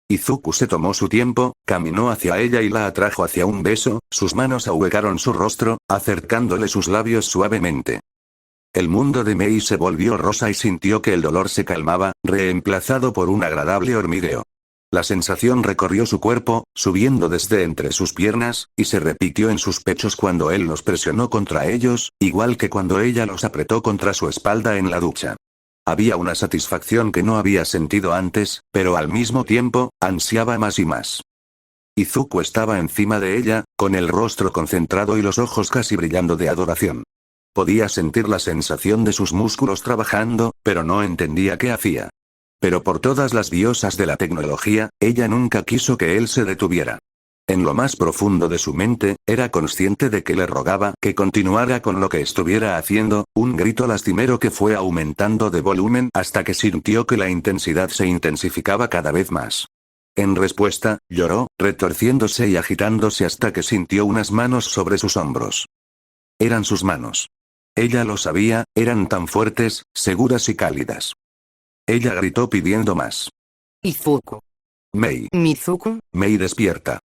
S2: Izuku se tomó su tiempo, caminó hacia ella y la atrajo hacia un beso, sus manos ahuecaron su rostro, acercándole sus labios suavemente. El mundo de Mei se volvió rosa y sintió que el dolor se calmaba, reemplazado por un agradable hormigueo. La sensación recorrió su cuerpo, subiendo desde entre sus piernas, y se repitió en sus pechos cuando él los presionó contra ellos, igual que cuando ella los apretó contra su espalda en la ducha. Había una satisfacción que no había sentido antes, pero al mismo tiempo, ansiaba más y más. Izuku estaba encima de ella, con el rostro concentrado y los ojos casi brillando de adoración. Podía sentir la sensación de sus músculos trabajando, pero no entendía qué hacía. Pero por todas las diosas de la tecnología, ella nunca quiso que él se detuviera. En lo más profundo de su mente, era consciente de que le rogaba que continuara con lo que estuviera haciendo, un grito lastimero que fue aumentando de volumen hasta que sintió que la intensidad se intensificaba cada vez más. En respuesta, lloró, retorciéndose y agitándose hasta que sintió unas manos sobre sus hombros. Eran sus manos. Ella lo sabía, eran tan fuertes, seguras y cálidas. Ella gritó pidiendo más.
S1: Izuku.
S2: Mei.
S1: Mizuku.
S2: Mei despierta.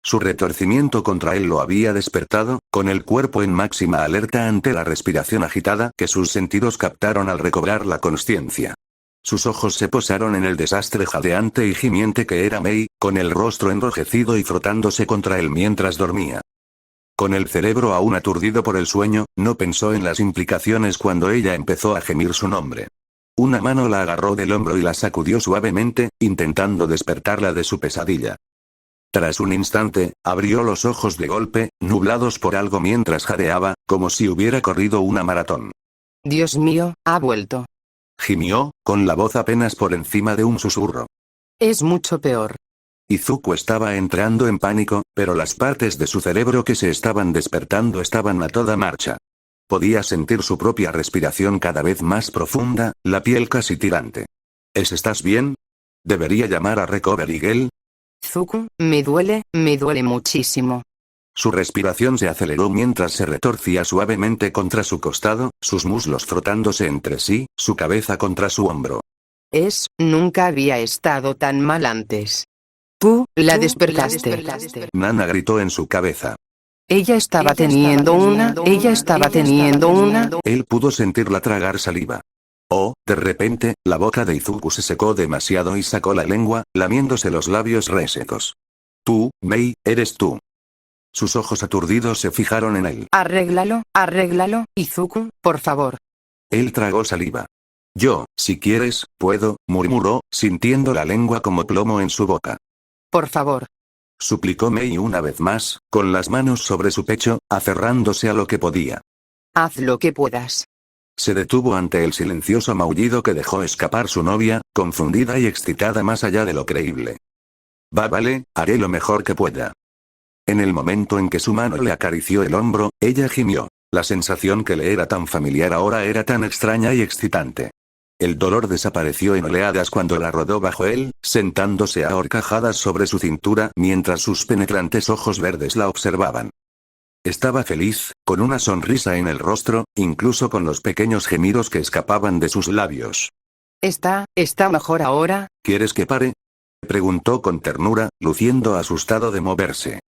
S2: Su retorcimiento contra él lo había despertado, con el cuerpo en máxima alerta ante la respiración agitada que sus sentidos captaron al recobrar la consciencia. Sus ojos se posaron en el desastre jadeante y gimiente que era Mei, con el rostro enrojecido y frotándose contra él mientras dormía. Con el cerebro aún aturdido por el sueño, no pensó en las implicaciones cuando ella empezó a gemir su nombre. Una mano la agarró del hombro y la sacudió suavemente, intentando despertarla de su pesadilla. Tras un instante, abrió los ojos de golpe, nublados por algo mientras jadeaba, como si hubiera corrido una maratón.
S1: Dios mío, ha vuelto.
S2: Gimió, con la voz apenas por encima de un susurro.
S1: Es mucho peor.
S2: Izuku estaba entrando en pánico, pero las partes de su cerebro que se estaban despertando estaban a toda marcha. Podía sentir su propia respiración cada vez más profunda, la piel casi tirante. ¿Estás bien? ¿Debería llamar a Recovery Girl?
S1: Izuku, me duele muchísimo.
S2: Su respiración se aceleró mientras se retorcía suavemente contra su costado, sus muslos frotándose entre sí, su cabeza contra su hombro.
S1: Nunca había estado tan mal antes. Tú, la despertaste.
S2: Nana gritó en su cabeza.
S1: Ella estaba teniendo una.
S2: Él pudo sentirla tragar saliva. Oh, de repente, la boca de Izuku se secó demasiado y sacó la lengua, lamiéndose los labios resecos. Tú, Mei, eres tú. Sus ojos aturdidos se fijaron en él.
S1: Arréglalo, Izuku, por favor.
S2: Él tragó saliva. Yo, si quieres, puedo, murmuró, sintiendo la lengua como plomo en su boca.
S1: Por favor.
S2: Suplicó Mei una vez más, con las manos sobre su pecho, aferrándose a lo que podía.
S1: Haz lo que puedas.
S2: Se detuvo ante el silencioso maullido que dejó escapar su novia, confundida y excitada más allá de lo creíble. Vale, haré lo mejor que pueda. En el momento en que su mano le acarició el hombro, ella gimió. La sensación que le era tan familiar ahora era tan extraña y excitante. El dolor desapareció en oleadas cuando la rodó bajo él, sentándose a horcajadas sobre su cintura mientras sus penetrantes ojos verdes la observaban. Estaba feliz, con una sonrisa en el rostro, incluso con los pequeños gemidos que escapaban de sus labios.
S1: ¿Está mejor ahora?
S2: ¿Quieres que pare? Preguntó con ternura, luciendo asustado de moverse.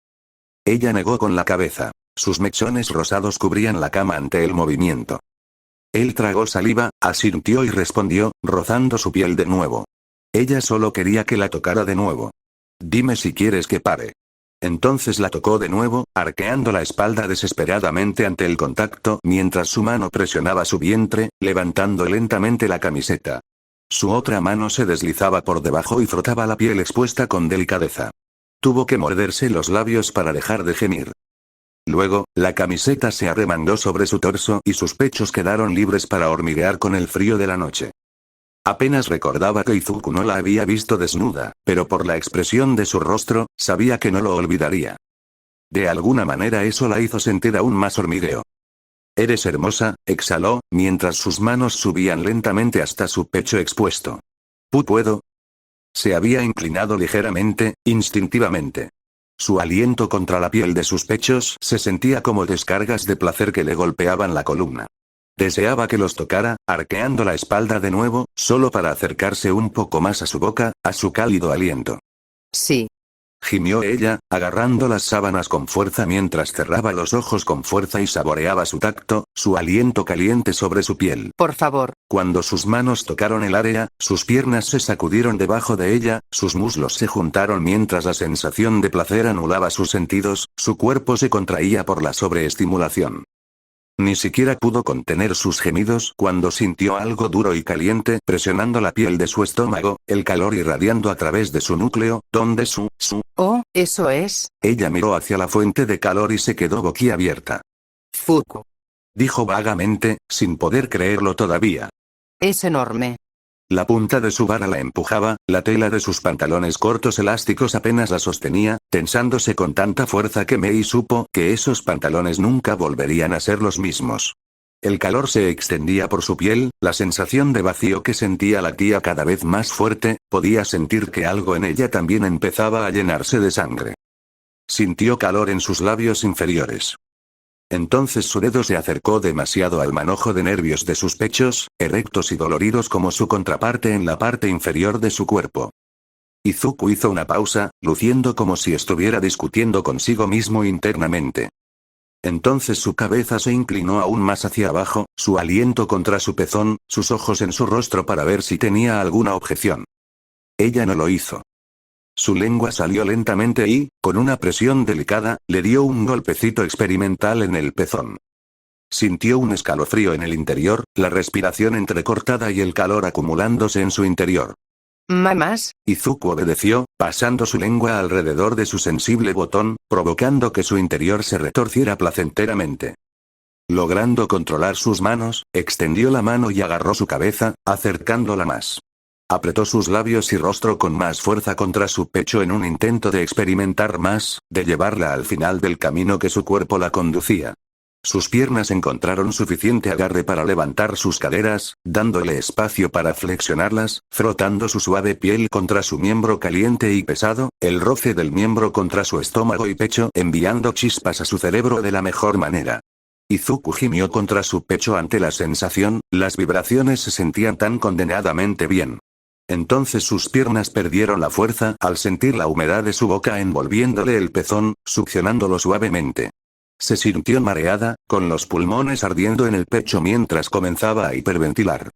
S2: Ella negó con la cabeza. Sus mechones rosados cubrían la cama ante el movimiento. Él tragó saliva, asintió y respondió, rozando su piel de nuevo. Ella solo quería que la tocara de nuevo. Dime si quieres que pare. Entonces la tocó de nuevo, arqueando la espalda desesperadamente ante el contacto mientras su mano presionaba su vientre, levantando lentamente la camiseta. Su otra mano se deslizaba por debajo y frotaba la piel expuesta con delicadeza. Tuvo que morderse los labios para dejar de gemir. Luego, la camiseta se arremangó sobre su torso y sus pechos quedaron libres para hormiguear con el frío de la noche. Apenas recordaba que Izuku no la había visto desnuda, pero por la expresión de su rostro, sabía que no lo olvidaría. De alguna manera eso la hizo sentir aún más hormigueo. Eres hermosa, exhaló, mientras sus manos subían lentamente hasta su pecho expuesto. ¿Puedo? Se había inclinado ligeramente, instintivamente. Su aliento contra la piel de sus pechos se sentía como descargas de placer que le golpeaban la columna. Deseaba que los tocara, arqueando la espalda de nuevo, solo para acercarse un poco más a su boca, a su cálido aliento.
S1: Sí.
S2: Gimió ella, agarrando las sábanas con fuerza mientras cerraba los ojos con fuerza y saboreaba su tacto, su aliento caliente sobre su piel.
S1: Por favor.
S2: Cuando sus manos tocaron el área, sus piernas se sacudieron debajo de ella, sus muslos se juntaron mientras la sensación de placer anulaba sus sentidos, su cuerpo se contraía por la sobreestimulación. Ni siquiera pudo contener sus gemidos cuando sintió algo duro y caliente presionando la piel de su estómago, el calor irradiando a través de su núcleo, donde
S1: Oh, eso es.
S2: Ella miró hacia la fuente de calor y se quedó boquiabierta.
S1: Fuku.
S2: Dijo vagamente, sin poder creerlo todavía.
S1: Es enorme.
S2: La punta de su vara la empujaba, la tela de sus pantalones cortos elásticos apenas la sostenía, tensándose con tanta fuerza que Mei supo que esos pantalones nunca volverían a ser los mismos. El calor se extendía por su piel, la sensación de vacío que sentía latía cada vez más fuerte, podía sentir que algo en ella también empezaba a llenarse de sangre. Sintió calor en sus labios inferiores. Entonces su dedo se acercó demasiado al manojo de nervios de sus pechos, erectos y doloridos como su contraparte en la parte inferior de su cuerpo. Izuku hizo una pausa, luciendo como si estuviera discutiendo consigo mismo internamente. Entonces su cabeza se inclinó aún más hacia abajo, su aliento contra su pezón, sus ojos en su rostro para ver si tenía alguna objeción. Ella no lo hizo. Su lengua salió lentamente y, con una presión delicada, le dio un golpecito experimental en el pezón. Sintió un escalofrío en el interior, la respiración entrecortada y el calor acumulándose en su interior.
S1: ¿Mamás?
S2: Izuku obedeció, pasando su lengua alrededor de su sensible botón, provocando que su interior se retorciera placenteramente. Logrando controlar sus manos, extendió la mano y agarró su cabeza, acercándola más. Apretó sus labios y rostro con más fuerza contra su pecho en un intento de experimentar más, de llevarla al final del camino que su cuerpo la conducía. Sus piernas encontraron suficiente agarre para levantar sus caderas, dándole espacio para flexionarlas, frotando su suave piel contra su miembro caliente y pesado, el roce del miembro contra su estómago y pecho enviando chispas a su cerebro de la mejor manera. Izuku gimió contra su pecho ante la sensación, las vibraciones se sentían tan condenadamente bien. Entonces sus piernas perdieron la fuerza al sentir la humedad de su boca envolviéndole el pezón, succionándolo suavemente. Se sintió mareada, con los pulmones ardiendo en el pecho mientras comenzaba a hiperventilar.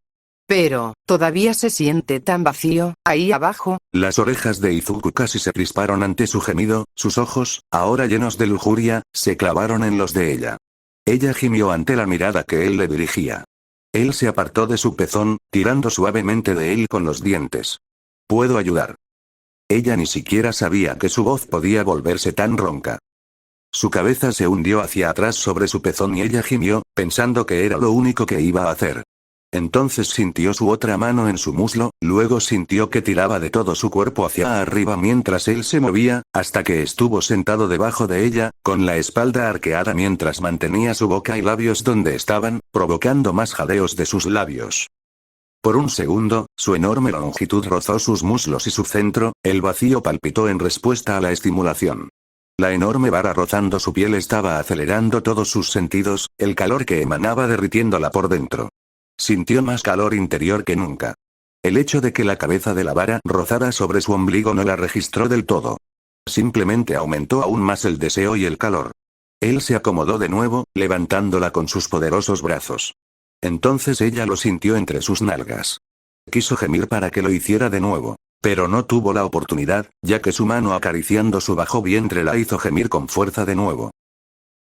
S1: Pero, ¿todavía se siente tan vacío, ahí abajo?
S2: Las orejas de Izuku casi se crisparon ante su gemido, sus ojos, ahora llenos de lujuria, se clavaron en los de ella. Ella gimió ante la mirada que él le dirigía. Él se apartó de su pezón, tirando suavemente de él con los dientes. ¿Puedo ayudar? Ella ni siquiera sabía que su voz podía volverse tan ronca. Su cabeza se hundió hacia atrás sobre su pezón y ella gimió, pensando que era lo único que iba a hacer. Entonces sintió su otra mano en su muslo, luego sintió que tiraba de todo su cuerpo hacia arriba mientras él se movía, hasta que estuvo sentado debajo de ella, con la espalda arqueada mientras mantenía su boca y labios donde estaban, provocando más jadeos de sus labios. Por un segundo, su enorme longitud rozó sus muslos y su centro, el vacío palpitó en respuesta a la estimulación. La enorme vara rozando su piel estaba acelerando todos sus sentidos, el calor que emanaba derritiéndola por dentro. Sintió más calor interior que nunca. El hecho de que la cabeza de la vara rozara sobre su ombligo no la registró del todo. Simplemente aumentó aún más el deseo y el calor. Él se acomodó de nuevo, levantándola con sus poderosos brazos. Entonces ella lo sintió entre sus nalgas. Quiso gemir para que lo hiciera de nuevo, pero no tuvo la oportunidad, ya que su mano acariciando su bajo vientre la hizo gemir con fuerza de nuevo.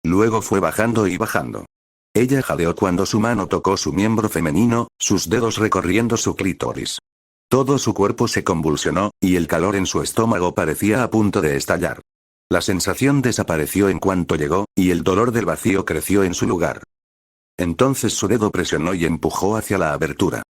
S2: Luego fue bajando y bajando. Ella jadeó cuando su mano tocó su miembro femenino, sus dedos recorriendo su clítoris. Todo su cuerpo se convulsionó, y el calor en su estómago parecía a punto de estallar. La sensación desapareció en cuanto llegó, y el dolor del vacío creció en su lugar. Entonces su dedo presionó y empujó hacia la abertura.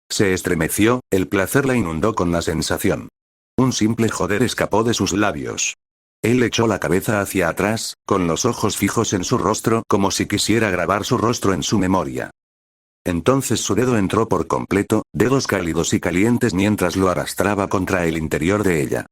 S2: Se estremeció, el placer la inundó con la sensación. Un simple joder escapó de sus labios. Él echó la cabeza hacia atrás, con los ojos fijos en su rostro como si quisiera grabar su rostro en su memoria. Entonces su dedo entró por completo, dedos cálidos y calientes mientras lo arrastraba contra el interior de ella.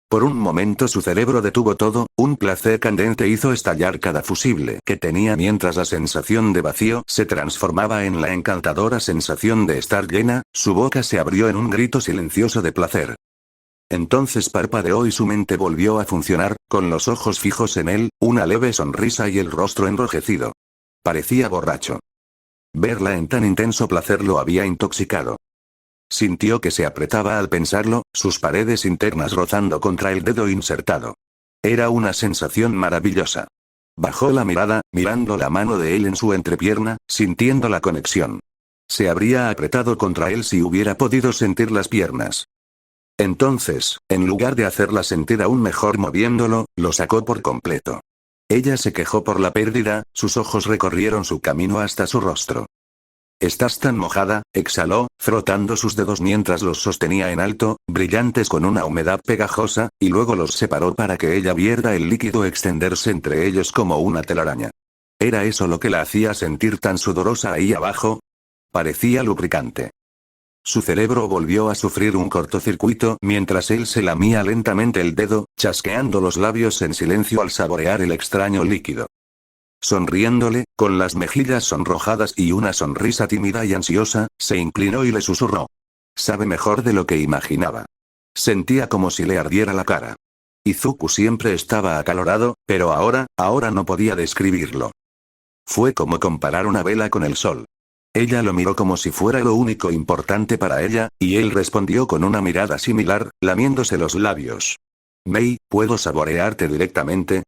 S2: Por un momento su cerebro detuvo todo, un placer candente hizo estallar cada fusible que tenía mientras la sensación de vacío se transformaba en la encantadora sensación de estar llena, su boca se abrió en un grito silencioso de placer. Entonces parpadeó y su mente volvió a funcionar, con los ojos fijos en él, una leve sonrisa y el rostro enrojecido. Parecía borracho. Verla en tan intenso placer lo había intoxicado. Sintió que se apretaba al pensarlo, sus paredes internas rozando contra el dedo insertado. Era una sensación maravillosa. Bajó la mirada, mirando la mano de él en su entrepierna, sintiendo la conexión. Se habría apretado contra él si hubiera podido sentir las piernas. Entonces, en lugar de hacerla sentir aún mejor moviéndolo, lo sacó por completo. Ella se quejó por la pérdida, sus ojos recorrieron su camino hasta su rostro. «Estás tan mojada», exhaló, frotando sus dedos mientras los sostenía en alto, brillantes con una humedad pegajosa, y luego los separó para que ella viera el líquido extenderse entre ellos como una telaraña. ¿Era eso lo que la hacía sentir tan sudorosa ahí abajo? Parecía lubricante. Su cerebro volvió a sufrir un cortocircuito mientras él se lamía lentamente el dedo, chasqueando los labios en silencio al saborear el extraño líquido. Sonriéndole, con las mejillas sonrojadas y una sonrisa tímida y ansiosa, se inclinó y le susurró. Sabe mejor de lo que imaginaba. Sentía como si le ardiera la cara. Izuku siempre estaba acalorado, pero ahora no podía describirlo. Fue como comparar una vela con el sol. Ella lo miró como si fuera lo único importante para ella, y él respondió con una mirada similar, lamiéndose los labios. Mei, ¿puedo saborearte directamente?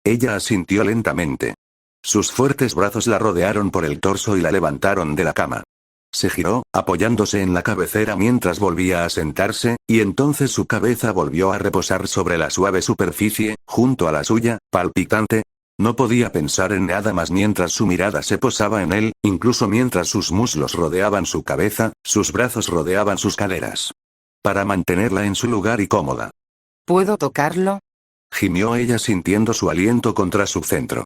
S2: Ella asintió lentamente. Sus fuertes brazos la rodearon por el torso y la levantaron de la cama. Se giró, apoyándose en la cabecera mientras volvía a sentarse, y entonces su cabeza volvió a reposar sobre la suave superficie, junto a la suya, palpitante. No podía pensar en nada más mientras su mirada se posaba en él, incluso mientras sus muslos rodeaban su cabeza, sus brazos rodeaban sus caderas. Para mantenerla en su lugar y cómoda.
S1: ¿Puedo tocarlo?
S2: Gimió ella sintiendo su aliento contra su centro.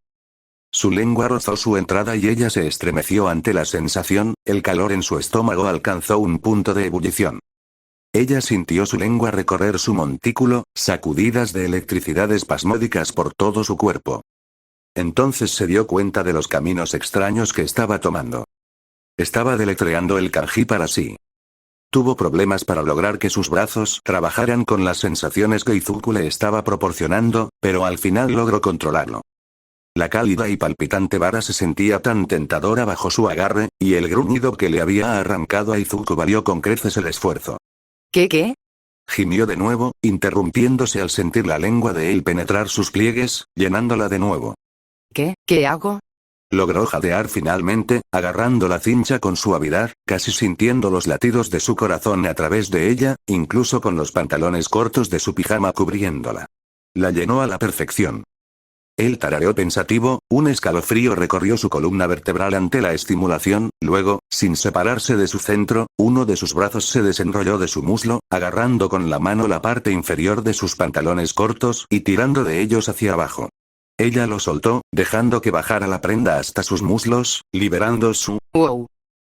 S2: Su lengua rozó su entrada y ella se estremeció ante la sensación, el calor en su estómago alcanzó un punto de ebullición. Ella sintió su lengua recorrer su montículo, sacudidas de electricidad espasmódicas por todo su cuerpo. Entonces se dio cuenta de los caminos extraños que estaba tomando. Estaba deletreando el kanji para sí. Tuvo problemas para lograr que sus brazos trabajaran con las sensaciones que Izuku le estaba proporcionando, pero al final logró controlarlo. La cálida y palpitante vara se sentía tan tentadora bajo su agarre, y el gruñido que le había arrancado a Izuku valió con creces el esfuerzo.
S1: ¿Qué?
S2: Gimió de nuevo, interrumpiéndose al sentir la lengua de él penetrar sus pliegues, llenándola de nuevo.
S1: ¿Qué hago?
S2: Logró jadear finalmente, agarrando la cincha con suavidad, casi sintiendo los latidos de su corazón a través de ella, incluso con los pantalones cortos de su pijama cubriéndola. La llenó a la perfección. Él tarareó pensativo, un escalofrío recorrió su columna vertebral ante la estimulación, luego, sin separarse de su centro, uno de sus brazos se desenrolló de su muslo, agarrando con la mano la parte inferior de sus pantalones cortos y tirando de ellos hacia abajo. Ella lo soltó, dejando que bajara la prenda hasta sus muslos, liberando su...
S1: ¡Wow!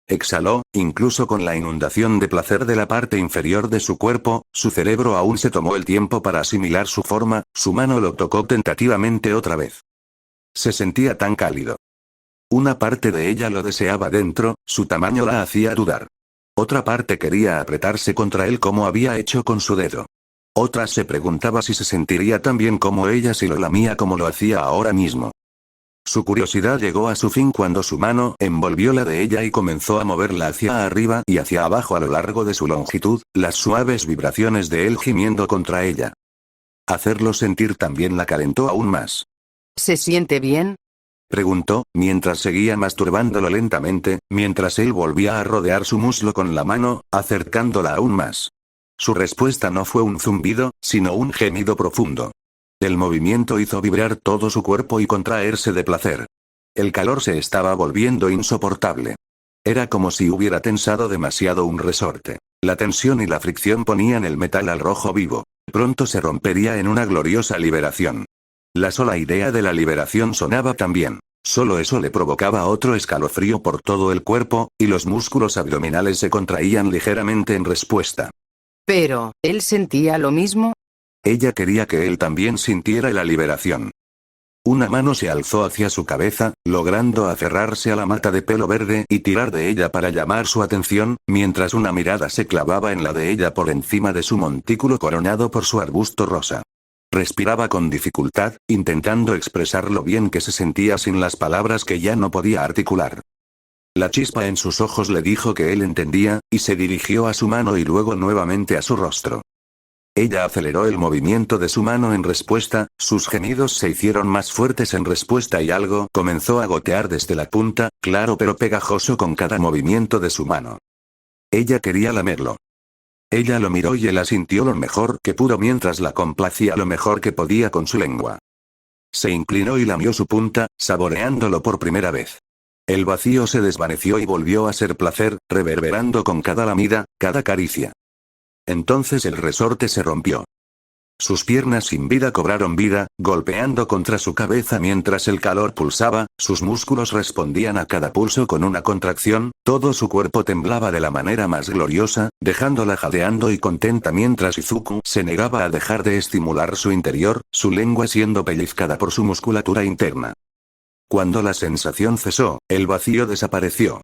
S2: Exhaló, incluso con la inundación de placer de la parte inferior de su cuerpo, su cerebro aún se tomó el tiempo para asimilar su forma, su mano lo tocó tentativamente otra vez. Se sentía tan cálido. Una parte de ella lo deseaba dentro, su tamaño la hacía dudar. Otra parte quería apretarse contra él como había hecho con su dedo. Otra se preguntaba si se sentiría tan bien como ella si lo lamía como lo hacía ahora mismo. Su curiosidad llegó a su fin cuando su mano envolvió la de ella y comenzó a moverla hacia arriba y hacia abajo a lo largo de su longitud, las suaves vibraciones de él gimiendo contra ella. Hacerlo sentir también la calentó aún más.
S1: ¿Se siente bien?
S2: Preguntó, mientras seguía masturbándolo lentamente, mientras él volvía a rodear su muslo con la mano, acercándola aún más. Su respuesta no fue un zumbido, sino un gemido profundo. El movimiento hizo vibrar todo su cuerpo y contraerse de placer. El calor se estaba volviendo insoportable. Era como si hubiera tensado demasiado un resorte. La tensión y la fricción ponían el metal al rojo vivo. Pronto se rompería en una gloriosa liberación. La sola idea de la liberación sonaba tan bien. Solo eso le provocaba otro escalofrío por todo el cuerpo, y los músculos abdominales se contraían ligeramente en respuesta.
S1: Pero, ¿él sentía lo mismo?
S2: Ella quería que él también sintiera la liberación. Una mano se alzó hacia su cabeza, logrando aferrarse a la mata de pelo verde y tirar de ella para llamar su atención, mientras una mirada se clavaba en la de ella por encima de su montículo coronado por su arbusto rosa. Respiraba con dificultad, intentando expresar lo bien que se sentía sin las palabras que ya no podía articular. La chispa en sus ojos le dijo que él entendía, y se dirigió a su mano y luego nuevamente a su rostro. Ella aceleró el movimiento de su mano en respuesta, sus gemidos se hicieron más fuertes en respuesta y algo comenzó a gotear desde la punta, claro pero pegajoso con cada movimiento de su mano. Ella quería lamerlo. Ella lo miró y él asintió lo mejor que pudo mientras la complacía lo mejor que podía con su lengua. Se inclinó y lamió su punta, saboreándolo por primera vez. El vacío se desvaneció y volvió a ser placer, reverberando con cada lamida, cada caricia. Entonces el resorte se rompió. Sus piernas sin vida cobraron vida, golpeando contra su cabeza mientras el calor pulsaba, sus músculos respondían a cada pulso con una contracción, todo su cuerpo temblaba de la manera más gloriosa, dejándola jadeando y contenta mientras Izuku se negaba a dejar de estimular su interior, su lengua siendo pellizcada por su musculatura interna. Cuando la sensación cesó, el vacío desapareció.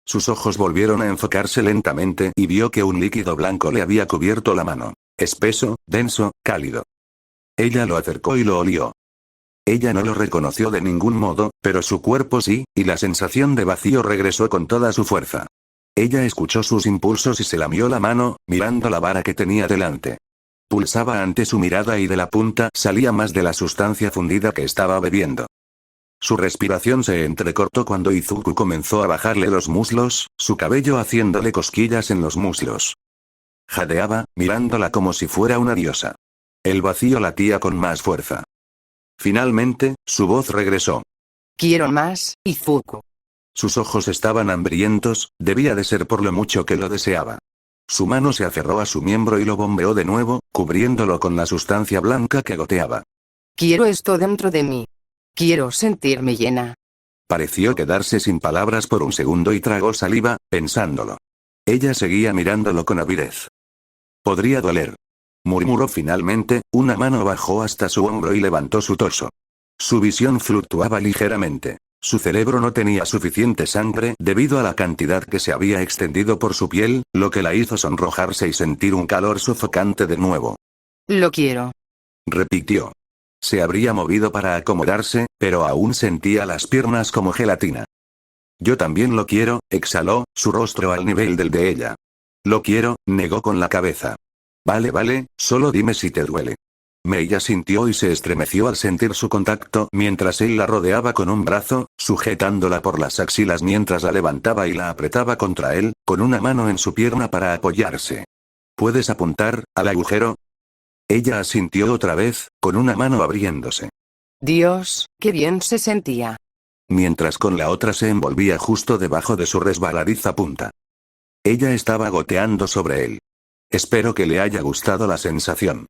S2: Sus ojos volvieron a enfocarse lentamente y vio que un líquido blanco le había cubierto la mano. Espeso, denso, cálido. Ella lo acercó y lo olió. Ella no lo reconoció de ningún modo, pero su cuerpo sí, y la sensación de vacío regresó con toda su fuerza. Ella escuchó sus impulsos y se lamió la mano, mirando la vara que tenía delante. Pulsaba ante su mirada y de la punta salía más de la sustancia fundida que estaba bebiendo. Su respiración se entrecortó cuando Izuku comenzó a bajarle los muslos, su cabello haciéndole cosquillas en los muslos. Jadeaba, mirándola como si fuera una diosa. El vacío latía con más fuerza. Finalmente, su voz regresó.
S1: Quiero más, Izuku.
S2: Sus ojos estaban hambrientos, debía de ser por lo mucho que lo deseaba. Su mano se aferró a su miembro y lo bombeó de nuevo, cubriéndolo con la sustancia blanca que goteaba.
S1: Quiero esto dentro de mí. Quiero sentirme llena.
S2: Pareció quedarse sin palabras por un segundo y tragó saliva, pensándolo. Ella seguía mirándolo con avidez. Podría doler. Murmuró finalmente, una mano bajó hasta su hombro y levantó su torso. Su visión fluctuaba ligeramente. Su cerebro no tenía suficiente sangre debido a la cantidad que se había extendido por su piel, lo que la hizo sonrojarse y sentir un calor sofocante de nuevo.
S1: Lo quiero.
S2: Repitió. Se habría movido para acomodarse, pero aún sentía las piernas como gelatina. Yo también lo quiero, exhaló, su rostro al nivel del de ella. Lo quiero, negó con la cabeza. Vale, solo dime si te duele. Meiya sintió y se estremeció al sentir su contacto mientras él la rodeaba con un brazo, sujetándola por las axilas mientras la levantaba y la apretaba contra él, con una mano en su pierna para apoyarse. ¿Puedes apuntar al agujero? Ella asintió otra vez, con una mano abriéndose.
S1: Dios, qué bien se sentía.
S2: Mientras con la otra se envolvía justo debajo de su resbaladiza punta. Ella estaba goteando sobre él. Espero que le haya gustado la sensación.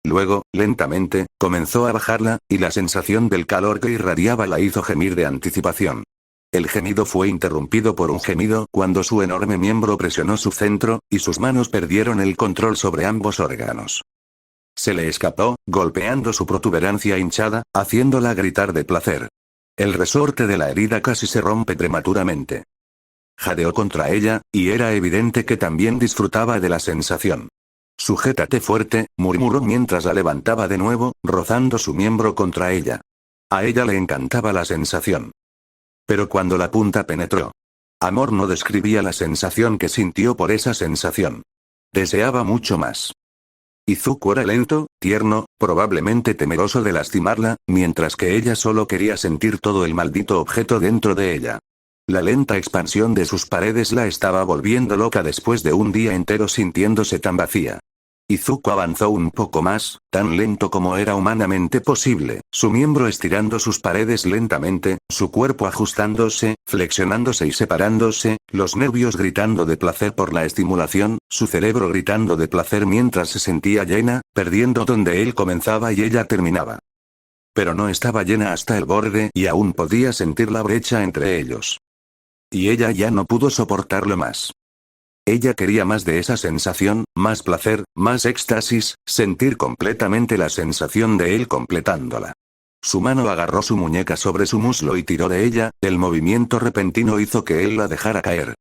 S2: Luego, lentamente, comenzó a bajarla, y la sensación del calor que irradiaba la hizo gemir de anticipación. El gemido fue interrumpido por un gemido cuando su enorme miembro presionó su centro, y sus manos perdieron el control sobre ambos órganos. Se le escapó, golpeando su protuberancia hinchada, haciéndola gritar de placer. El resorte de la herida casi se rompe prematuramente. Jadeó contra ella, y era evidente que también disfrutaba de la sensación. «Sujétate fuerte», murmuró mientras la levantaba de nuevo, rozando su miembro contra ella. A ella le encantaba la sensación. Pero cuando la punta penetró. Amor no describía la sensación que sintió por esa sensación. Deseaba mucho más. Izuku era lento, tierno, probablemente temeroso de lastimarla, mientras que ella solo quería sentir todo el maldito objeto dentro de ella. La lenta expansión de sus paredes la estaba volviendo loca después de un día entero sintiéndose tan vacía. Izuku avanzó un poco más, tan lento como era humanamente posible, su miembro estirando sus paredes lentamente, su cuerpo ajustándose, flexionándose y separándose, los nervios gritando de placer por la estimulación, su cerebro gritando de placer mientras se sentía llena, perdiendo donde él comenzaba y ella terminaba. Pero no estaba llena hasta el borde y aún podía sentir la brecha entre ellos. Y ella ya no pudo soportarlo más. Ella quería más de esa sensación, más placer, más éxtasis, sentir completamente la sensación de él completándola. Su mano agarró su muñeca sobre su muslo y tiró de ella, el movimiento repentino hizo que él la dejara caer.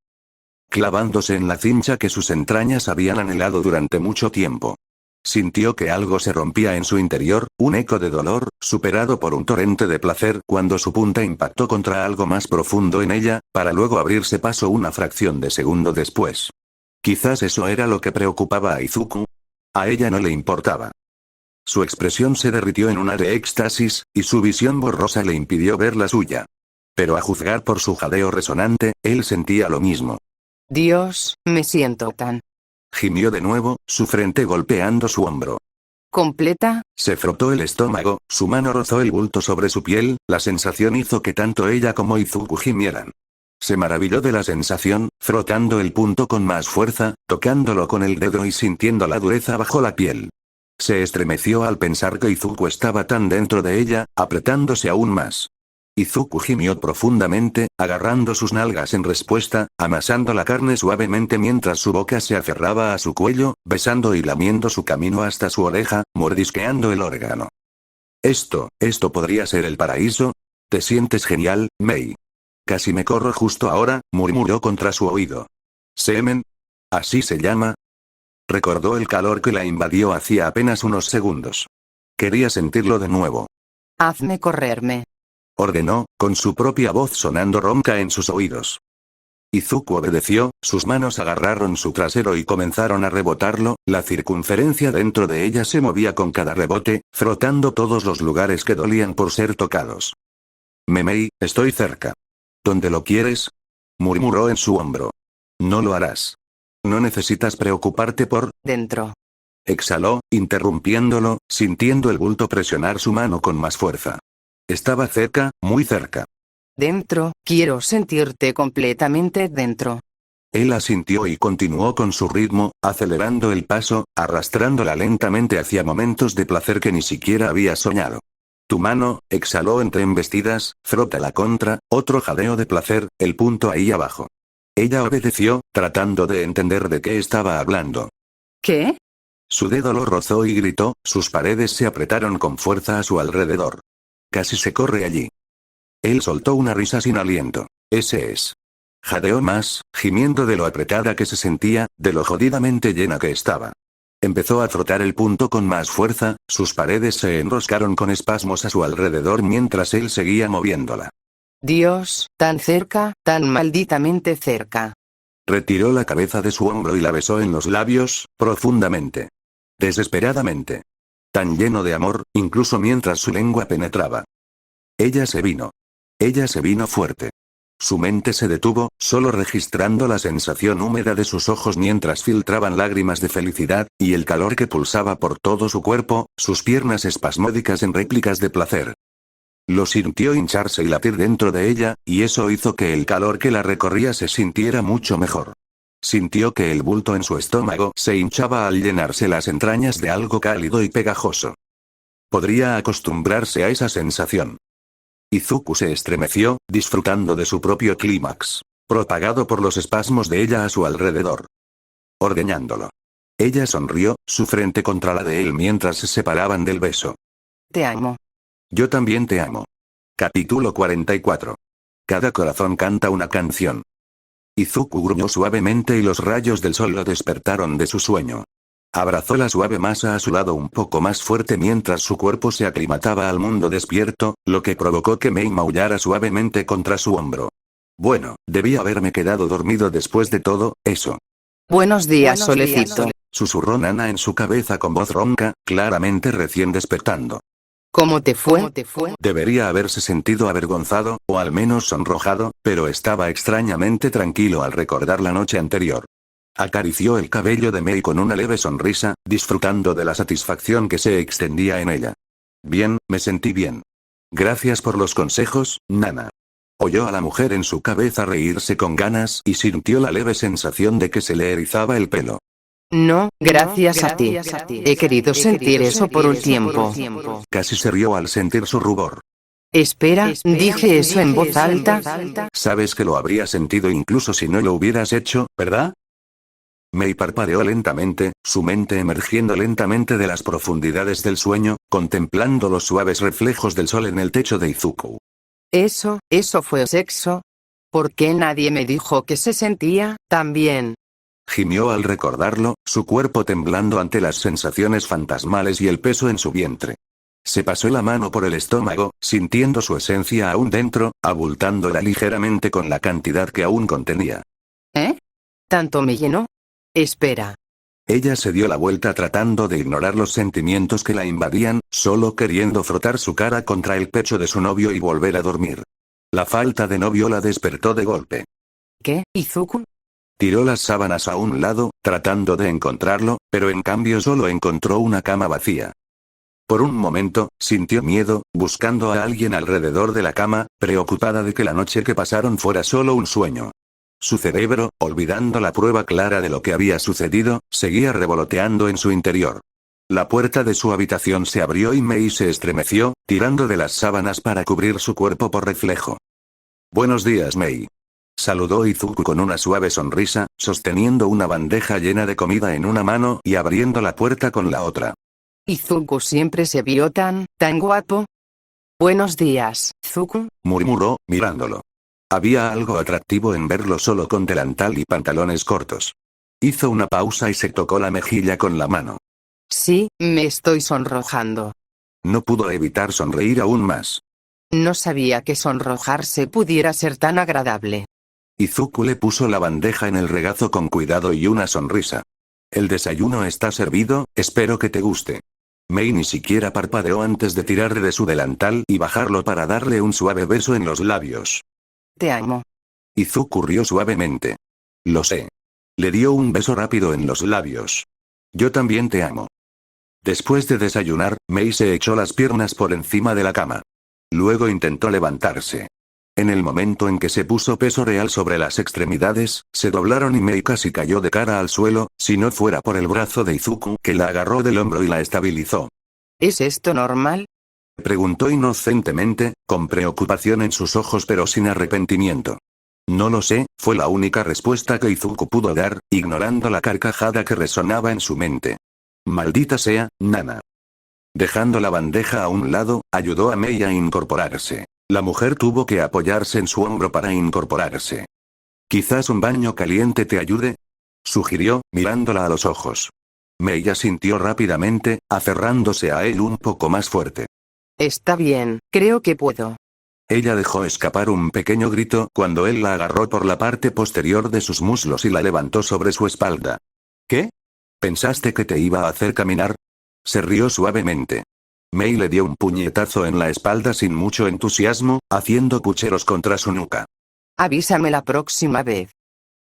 S2: Clavándose en la cincha que sus entrañas habían anhelado durante mucho tiempo. Sintió que algo se rompía en su interior, un eco de dolor, superado por un torrente de placer cuando su punta impactó contra algo más profundo en ella, para luego abrirse paso una fracción de segundo después. Quizás eso era lo que preocupaba a Izuku. A ella no le importaba. Su expresión se derritió en una de éxtasis, y su visión borrosa le impidió ver la suya. Pero a juzgar por su jadeo resonante, él sentía lo mismo.
S1: Dios, me siento tan...
S2: Gimió de nuevo, su frente golpeando su hombro.
S1: ¿Completa?
S2: Se frotó el estómago, su mano rozó el bulto sobre su piel, la sensación hizo que tanto ella como Izuku gimieran. Se maravilló de la sensación, frotando el punto con más fuerza, tocándolo con el dedo y sintiendo la dureza bajo la piel. Se estremeció al pensar que Izuku estaba tan dentro de ella, apretándose aún más. Izuku gimió profundamente, agarrando sus nalgas en respuesta, amasando la carne suavemente mientras su boca se aferraba a su cuello, besando y lamiendo su camino hasta su oreja, mordisqueando el órgano. Esto podría ser el paraíso. ¿Te sientes genial, Mei? Casi me corro justo ahora, murmuró contra su oído. ¿Semen? ¿Así se llama? Recordó el calor que la invadió hacía apenas unos segundos. Quería sentirlo de nuevo.
S1: Hazme correrme.
S2: Ordenó, con su propia voz sonando ronca en sus oídos. Izuku obedeció, sus manos agarraron su trasero y comenzaron a rebotarlo, la circunferencia dentro de ella se movía con cada rebote, frotando todos los lugares que dolían por ser tocados. Memei, estoy cerca. ¿Dónde lo quieres? Murmuró en su hombro. No lo harás. No necesitas preocuparte por...
S1: Dentro.
S2: Exhaló, interrumpiéndolo, sintiendo el bulto presionar su mano con más fuerza. Estaba cerca, muy cerca.
S1: Dentro, quiero sentirte completamente dentro.
S2: Él asintió y continuó con su ritmo, acelerando el paso, arrastrándola lentamente hacia momentos de placer que ni siquiera había soñado. Tu mano, exhaló entre embestidas, frótala contra, otro jadeo de placer, el punto ahí abajo. Ella obedeció, tratando de entender de qué estaba hablando.
S1: ¿Qué?
S2: Su dedo lo rozó y gritó, sus paredes se apretaron con fuerza a su alrededor. Casi se corre allí. Él soltó una risa sin aliento. Ese es. Jadeó más, gimiendo de lo apretada que se sentía, de lo jodidamente llena que estaba. Empezó a frotar el punto con más fuerza, sus paredes se enroscaron con espasmos a su alrededor mientras él seguía moviéndola.
S1: Dios, tan cerca, tan malditamente cerca.
S2: Retiró la cabeza de su hombro y la besó en los labios, profundamente. Desesperadamente. Tan lleno de amor, incluso mientras su lengua penetraba. Ella se vino. Ella se vino fuerte. Su mente se detuvo, solo registrando la sensación húmeda de sus ojos mientras filtraban lágrimas de felicidad, y el calor que pulsaba por todo su cuerpo, sus piernas espasmódicas en réplicas de placer. Lo sintió hincharse y latir dentro de ella, y eso hizo que el calor que la recorría se sintiera mucho mejor. Sintió que el bulto en su estómago se hinchaba al llenarse las entrañas de algo cálido y pegajoso. Podría acostumbrarse a esa sensación. Izuku se estremeció, disfrutando de su propio clímax, propagado por los espasmos de ella a su alrededor, ordeñándolo. Ella sonrió, su frente contra la de él mientras se separaban del beso.
S1: Te amo.
S2: Yo también te amo. Capítulo 44. Cada corazón canta una canción. Izuku gruñó suavemente y los rayos del sol lo despertaron de su sueño. Abrazó la suave masa a su lado un poco más fuerte mientras su cuerpo se aclimataba al mundo despierto, lo que provocó que Mei maullara suavemente contra su hombro. Bueno, debía haberme quedado dormido después de todo eso.
S1: Buenos días, solecito.
S2: Susurró Nana en su cabeza con voz ronca, claramente recién despertando.
S1: ¿Cómo te fue?
S2: Debería haberse sentido avergonzado, o al menos sonrojado, pero estaba extrañamente tranquilo al recordar la noche anterior. Acarició el cabello de Mei con una leve sonrisa, disfrutando de la satisfacción que se extendía en ella. Bien, me sentí bien. Gracias por los consejos, Nana. Oyó a la mujer en su cabeza reírse con ganas y sintió la leve sensación de que se le erizaba el pelo.
S1: No, gracias a ti. He querido sentir eso por un tiempo.
S2: Casi se rió al sentir su rubor.
S1: Espera, dije eso en voz alta.
S2: Sabes que lo habría sentido incluso si no lo hubieras hecho, ¿verdad? Mei parpadeó lentamente, su mente emergiendo lentamente de las profundidades del sueño, contemplando los suaves reflejos del sol en el techo de Izuku.
S1: Eso fue sexo. ¿Por qué nadie me dijo que se sentía tan bien?
S2: Gimió al recordarlo, su cuerpo temblando ante las sensaciones fantasmales y el peso en su vientre. Se pasó la mano por el estómago, sintiendo su esencia aún dentro, abultándola ligeramente con la cantidad que aún contenía.
S1: ¿Eh? ¿Tanto me llenó? Espera.
S2: Ella se dio la vuelta tratando de ignorar los sentimientos que la invadían, solo queriendo frotar su cara contra el pecho de su novio y volver a dormir. La falta de novio la despertó de golpe.
S1: ¿Qué, Izuku?
S2: Tiró las sábanas a un lado, tratando de encontrarlo, pero en cambio solo encontró una cama vacía. Por un momento, sintió miedo, buscando a alguien alrededor de la cama, preocupada de que la noche que pasaron fuera solo un sueño. Su cerebro, olvidando la prueba clara de lo que había sucedido, seguía revoloteando en su interior. La puerta de su habitación se abrió y Mei se estremeció, tirando de las sábanas para cubrir su cuerpo por reflejo. Buenos días, Mei. Saludó Izuku con una suave sonrisa, sosteniendo una bandeja llena de comida en una mano y abriendo la puerta con la otra.
S1: Izuku siempre se vio tan guapo. Buenos días, Izuku,
S2: murmuró, mirándolo. Había algo atractivo en verlo solo con delantal y pantalones cortos. Hizo una pausa y se tocó la mejilla con la mano.
S1: Sí, me estoy sonrojando.
S2: No pudo evitar sonreír aún más.
S1: No sabía que sonrojarse pudiera ser tan agradable.
S2: Izuku le puso la bandeja en el regazo con cuidado y una sonrisa. El desayuno está servido, espero que te guste. Mei ni siquiera parpadeó antes de tirar de su delantal y bajarlo para darle un suave beso en los labios.
S1: Te amo.
S2: Izuku rió suavemente. Lo sé. Le dio un beso rápido en los labios. Yo también te amo. Después de desayunar, Mei se echó las piernas por encima de la cama. Luego intentó levantarse. En el momento en que se puso peso real sobre las extremidades, se doblaron y Mei casi cayó de cara al suelo, si no fuera por el brazo de Izuku que la agarró del hombro y la estabilizó.
S1: ¿Es esto normal?
S2: Preguntó inocentemente, con preocupación en sus ojos pero sin arrepentimiento. No lo sé, fue la única respuesta que Izuku pudo dar, ignorando la carcajada que resonaba en su mente. Maldita sea, Nana. Dejando la bandeja a un lado, ayudó a Mei a incorporarse. La mujer tuvo que apoyarse en su hombro para incorporarse. Quizás un baño caliente te ayude, sugirió, mirándola a los ojos. Mei asintió rápidamente, aferrándose a él un poco más fuerte.
S1: Está bien, creo que puedo.
S2: Ella dejó escapar un pequeño grito cuando él la agarró por la parte posterior de sus muslos y la levantó sobre su espalda. ¿Qué? ¿Pensaste que te iba a hacer caminar? Se rió suavemente. Mei le dio un puñetazo en la espalda sin mucho entusiasmo, haciendo pucheros contra su nuca.
S1: Avísame la próxima vez.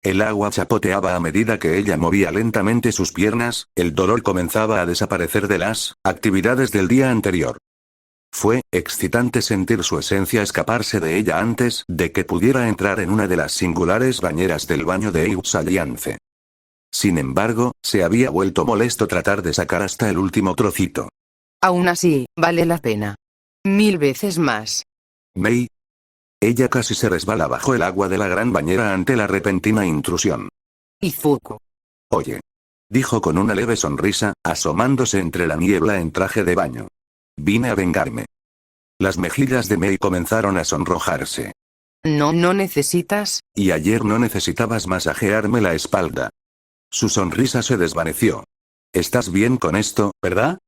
S2: El agua chapoteaba a medida que ella movía lentamente sus piernas, el dolor comenzaba a desaparecer de las actividades del día anterior. Fue excitante sentir su esencia escaparse de ella antes de que pudiera entrar en una de las singulares bañeras del baño de Eutz Alliance. Sin embargo, se había vuelto molesto tratar de sacar hasta el último trocito.
S1: Aún así, vale la pena. 1000 veces más.
S2: Mei. Ella casi se resbala bajo el agua de la gran bañera ante la repentina intrusión.
S1: Izuku.
S2: Oye. Dijo con una leve sonrisa, asomándose entre la niebla en traje de baño. Vine a vengarme. Las mejillas de Mei comenzaron a sonrojarse.
S1: No necesitas.
S2: Y ayer no necesitabas masajearme la espalda. Su sonrisa se desvaneció. ¿Estás bien con esto, verdad?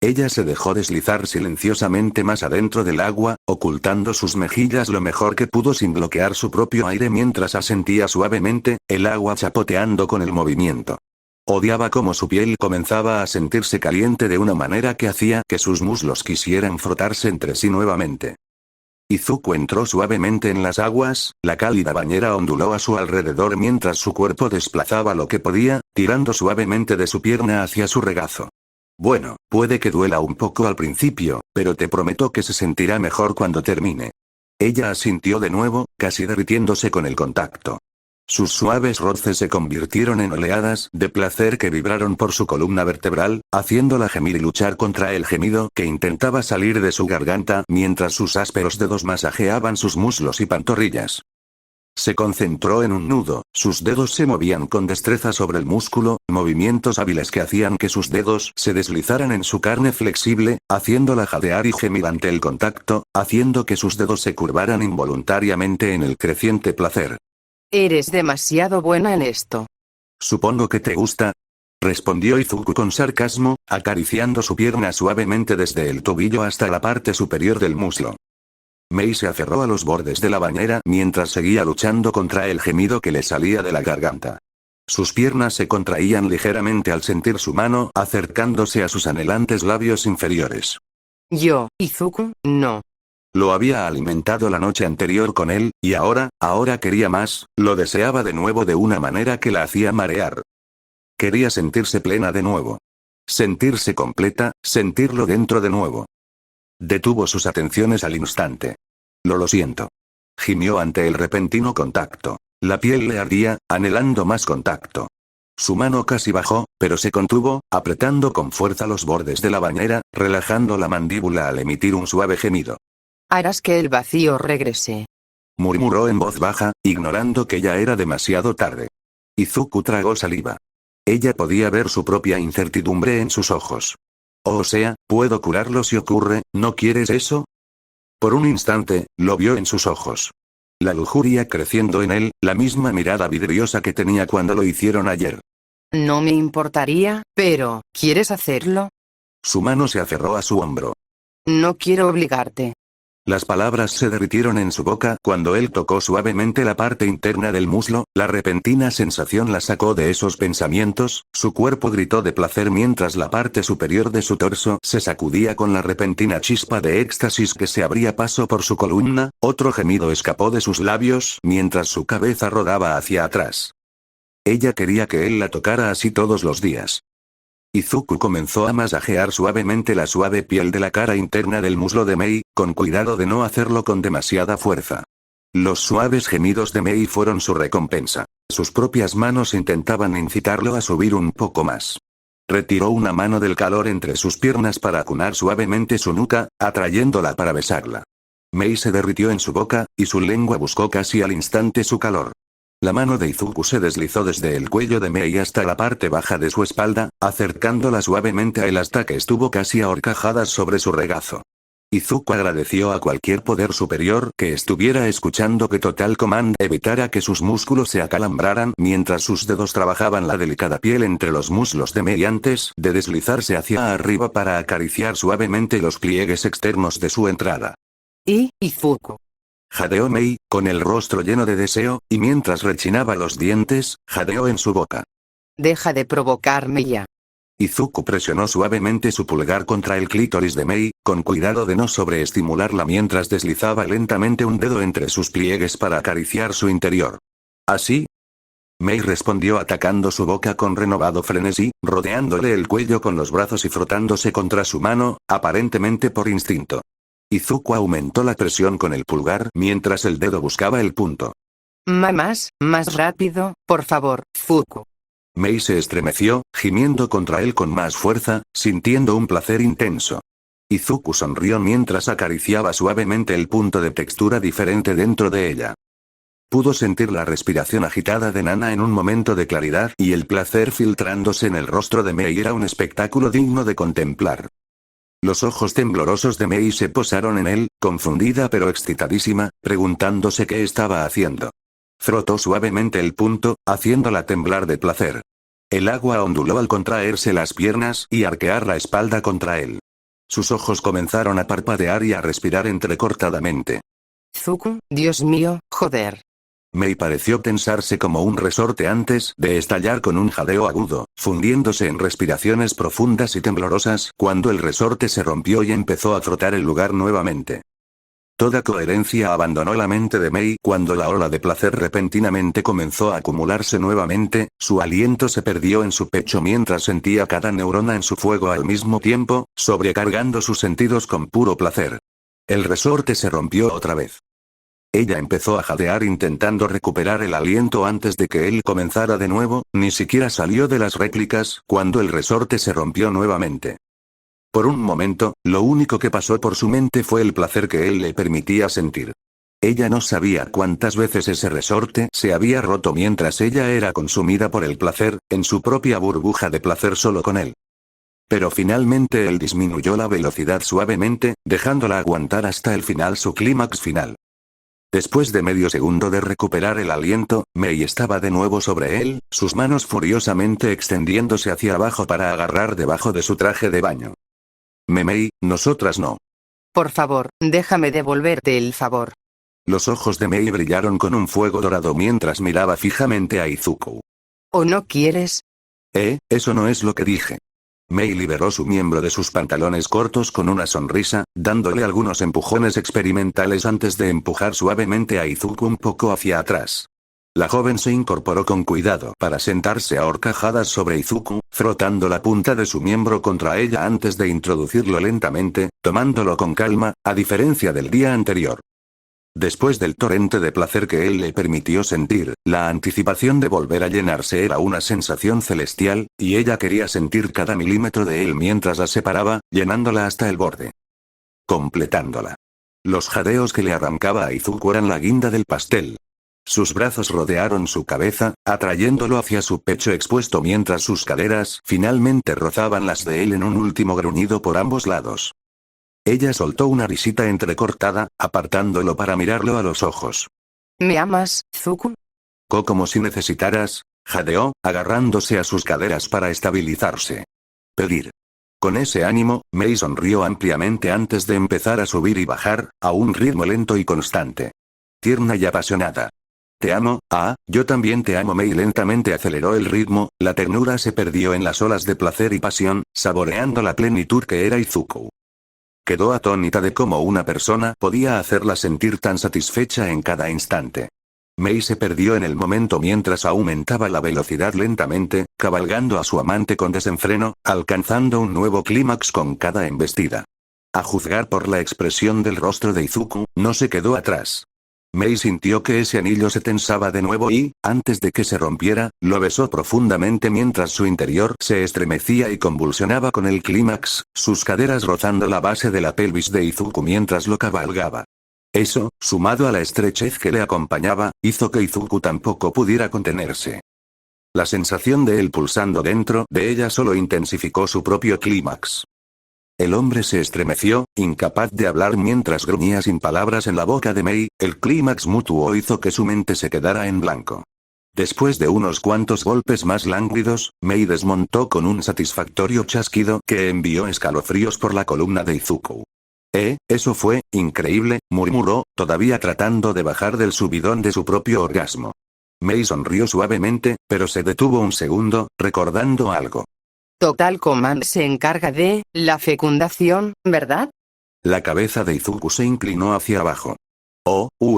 S2: Ella se dejó deslizar silenciosamente más adentro del agua, ocultando sus mejillas lo mejor que pudo sin bloquear su propio aire mientras asentía suavemente, el agua chapoteando con el movimiento. Odiaba cómo su piel comenzaba a sentirse caliente de una manera que hacía que sus muslos quisieran frotarse entre sí nuevamente. Izuku entró suavemente en las aguas, la cálida bañera onduló a su alrededor mientras su cuerpo desplazaba lo que podía, tirando suavemente de su pierna hacia su regazo. Bueno, puede que duela un poco al principio, pero te prometo que se sentirá mejor cuando termine. Ella asintió de nuevo, casi derritiéndose con el contacto. Sus suaves roces se convirtieron en oleadas de placer que vibraron por su columna vertebral, haciéndola gemir y luchar contra el gemido que intentaba salir de su garganta mientras sus ásperos dedos masajeaban sus muslos y pantorrillas. Se concentró en un nudo, sus dedos se movían con destreza sobre el músculo, movimientos hábiles que hacían que sus dedos se deslizaran en su carne flexible, haciéndola jadear y gemir ante el contacto, haciendo que sus dedos se curvaran involuntariamente en el creciente placer.
S1: Eres demasiado buena en esto.
S2: Supongo que te gusta, respondió Izuku con sarcasmo, acariciando su pierna suavemente desde el tobillo hasta la parte superior del muslo. Mei se aferró a los bordes de la bañera mientras seguía luchando contra el gemido que le salía de la garganta. Sus piernas se contraían ligeramente al sentir su mano acercándose a sus anhelantes labios inferiores.
S1: Yo, Izuku, no.
S2: Lo había alimentado la noche anterior con él, y ahora quería más, lo deseaba de nuevo de una manera que la hacía marear. Quería sentirse plena de nuevo. Sentirse completa, sentirlo dentro de nuevo. Detuvo sus atenciones al instante. Lo siento. Gimió ante el repentino contacto. La piel le ardía, anhelando más contacto. Su mano casi bajó, pero se contuvo, apretando con fuerza los bordes de la bañera, relajando la mandíbula al emitir un suave gemido.
S1: Harás que el vacío regrese.
S2: Murmuró en voz baja, ignorando que ya era demasiado tarde. Izuku tragó saliva. Ella podía ver su propia incertidumbre en sus ojos. O sea, puedo curarlo si ocurre, ¿no quieres eso? Por un instante, lo vio en sus ojos. La lujuria creciendo en él, la misma mirada vidriosa que tenía cuando lo hicieron ayer.
S1: No me importaría, pero, ¿quieres hacerlo?
S2: Su mano se aferró a su hombro.
S1: No quiero obligarte.
S2: Las palabras se derritieron en su boca cuando él tocó suavemente la parte interna del muslo, la repentina sensación la sacó de esos pensamientos, su cuerpo gritó de placer mientras la parte superior de su torso se sacudía con la repentina chispa de éxtasis que se abría paso por su columna, otro gemido escapó de sus labios mientras su cabeza rodaba hacia atrás. Ella quería que él la tocara así todos los días. Izuku comenzó a masajear suavemente la suave piel de la cara interna del muslo de Mei, con cuidado de no hacerlo con demasiada fuerza. Los suaves gemidos de Mei fueron su recompensa. Sus propias manos intentaban incitarlo a subir un poco más. Retiró una mano del calor entre sus piernas para acunar suavemente su nuca, atrayéndola para besarla. Mei se derritió en su boca, y su lengua buscó casi al instante su calor. La mano de Izuku se deslizó desde el cuello de Mei hasta la parte baja de su espalda, acercándola suavemente a él hasta que estuvo casi a horcajadas sobre su regazo. Izuku agradeció a cualquier poder superior que estuviera escuchando que Total Command evitara que sus músculos se acalambraran mientras sus dedos trabajaban la delicada piel entre los muslos de Mei antes de deslizarse hacia arriba para acariciar suavemente los pliegues externos de su entrada.
S1: Izuku.
S2: Jadeó Mei, con el rostro lleno de deseo, y mientras rechinaba los dientes, jadeó en su boca.
S1: Deja de provocarme ya.
S2: Izuku presionó suavemente su pulgar contra el clítoris de Mei, con cuidado de no sobreestimularla mientras deslizaba lentamente un dedo entre sus pliegues para acariciar su interior. ¿Así? Mei respondió atacando su boca con renovado frenesí, rodeándole el cuello con los brazos y frotándose contra su mano, aparentemente por instinto. Izuku aumentó la presión con el pulgar mientras el dedo buscaba el punto.
S1: Más rápido, por favor, Fuku.
S2: Mei se estremeció, gimiendo contra él con más fuerza, sintiendo un placer intenso. Izuku sonrió mientras acariciaba suavemente el punto de textura diferente dentro de ella. Pudo sentir la respiración agitada de Nana en un momento de claridad y el placer filtrándose en el rostro de Mei era un espectáculo digno de contemplar. Los ojos temblorosos de Mei se posaron en él, confundida pero excitadísima, preguntándose qué estaba haciendo. Frotó suavemente el punto, haciéndola temblar de placer. El agua onduló al contraerse las piernas y arquear la espalda contra él. Sus ojos comenzaron a parpadear y a respirar entrecortadamente.
S1: Zuko, Dios mío, joder.
S2: Mei pareció tensarse como un resorte antes de estallar con un jadeo agudo, fundiéndose en respiraciones profundas y temblorosas cuando el resorte se rompió y empezó a frotar el lugar nuevamente. Toda coherencia abandonó la mente de Mei cuando la ola de placer repentinamente comenzó a acumularse nuevamente, su aliento se perdió en su pecho mientras sentía cada neurona en su fuego al mismo tiempo, sobrecargando sus sentidos con puro placer. El resorte se rompió otra vez. Ella empezó a jadear intentando recuperar el aliento antes de que él comenzara de nuevo, ni siquiera salió de las réplicas cuando el resorte se rompió nuevamente. Por un momento, lo único que pasó por su mente fue el placer que él le permitía sentir. Ella no sabía cuántas veces ese resorte se había roto mientras ella era consumida por el placer, en su propia burbuja de placer solo con él. Pero finalmente él disminuyó la velocidad suavemente, dejándola aguantar hasta el final su clímax final. Después de medio segundo de recuperar el aliento, Mei estaba de nuevo sobre él, sus manos furiosamente extendiéndose hacia abajo para agarrar debajo de su traje de baño. Mei, nosotras no.
S1: Por favor, déjame devolverte el favor.
S2: Los ojos de Mei brillaron con un fuego dorado mientras miraba fijamente a Izuku.
S1: ¿O no quieres?
S2: Eso no es lo que dije. Mei liberó su miembro de sus pantalones cortos con una sonrisa, dándole algunos empujones experimentales antes de empujar suavemente a Izuku un poco hacia atrás. La joven se incorporó con cuidado para sentarse a horcajadas sobre Izuku, frotando la punta de su miembro contra ella antes de introducirlo lentamente, tomándolo con calma, a diferencia del día anterior. Después del torrente de placer que él le permitió sentir, la anticipación de volver a llenarse era una sensación celestial, y ella quería sentir cada milímetro de él mientras la separaba, llenándola hasta el borde. Completándola. Los jadeos que le arrancaba a Izuku eran la guinda del pastel. Sus brazos rodearon su cabeza, atrayéndolo hacia su pecho expuesto mientras sus caderas finalmente rozaban las de él en un último gruñido por ambos lados. Ella soltó una risita entrecortada, apartándolo para mirarlo a los ojos.
S1: ¿Me amas, Zuko?
S2: Como si necesitaras, jadeó, agarrándose a sus caderas para estabilizarse. Pedir. Con ese ánimo, Mei sonrió ampliamente antes de empezar a subir y bajar, a un ritmo lento y constante. Tierna y apasionada. Te amo, yo también te amo. Mei lentamente aceleró el ritmo, la ternura se perdió en las olas de placer y pasión, saboreando la plenitud que era Izuku. Quedó atónita de cómo una persona podía hacerla sentir tan satisfecha en cada instante. Mei se perdió en el momento mientras aumentaba la velocidad lentamente, cabalgando a su amante con desenfreno, alcanzando un nuevo clímax con cada embestida. A juzgar por la expresión del rostro de Izuku, no se quedó atrás. Mei sintió que ese anillo se tensaba de nuevo y, antes de que se rompiera, lo besó profundamente mientras su interior se estremecía y convulsionaba con el clímax, sus caderas rozando la base de la pelvis de Izuku mientras lo cabalgaba. Eso, sumado a la estrechez que le acompañaba, hizo que Izuku tampoco pudiera contenerse. La sensación de él pulsando dentro de ella solo intensificó su propio clímax. El hombre se estremeció, incapaz de hablar mientras gruñía sin palabras en la boca de Mei, el clímax mutuo hizo que su mente se quedara en blanco. Después de unos cuantos golpes más lánguidos, Mei desmontó con un satisfactorio chasquido que envió escalofríos por la columna de Izuku. Eso fue increíble, murmuró, todavía tratando de bajar del subidón de su propio orgasmo. Mei sonrió suavemente, pero se detuvo un segundo, recordando algo.
S1: Total Command se encarga de la fecundación, ¿verdad?
S2: La cabeza de Izuku se inclinó hacia abajo.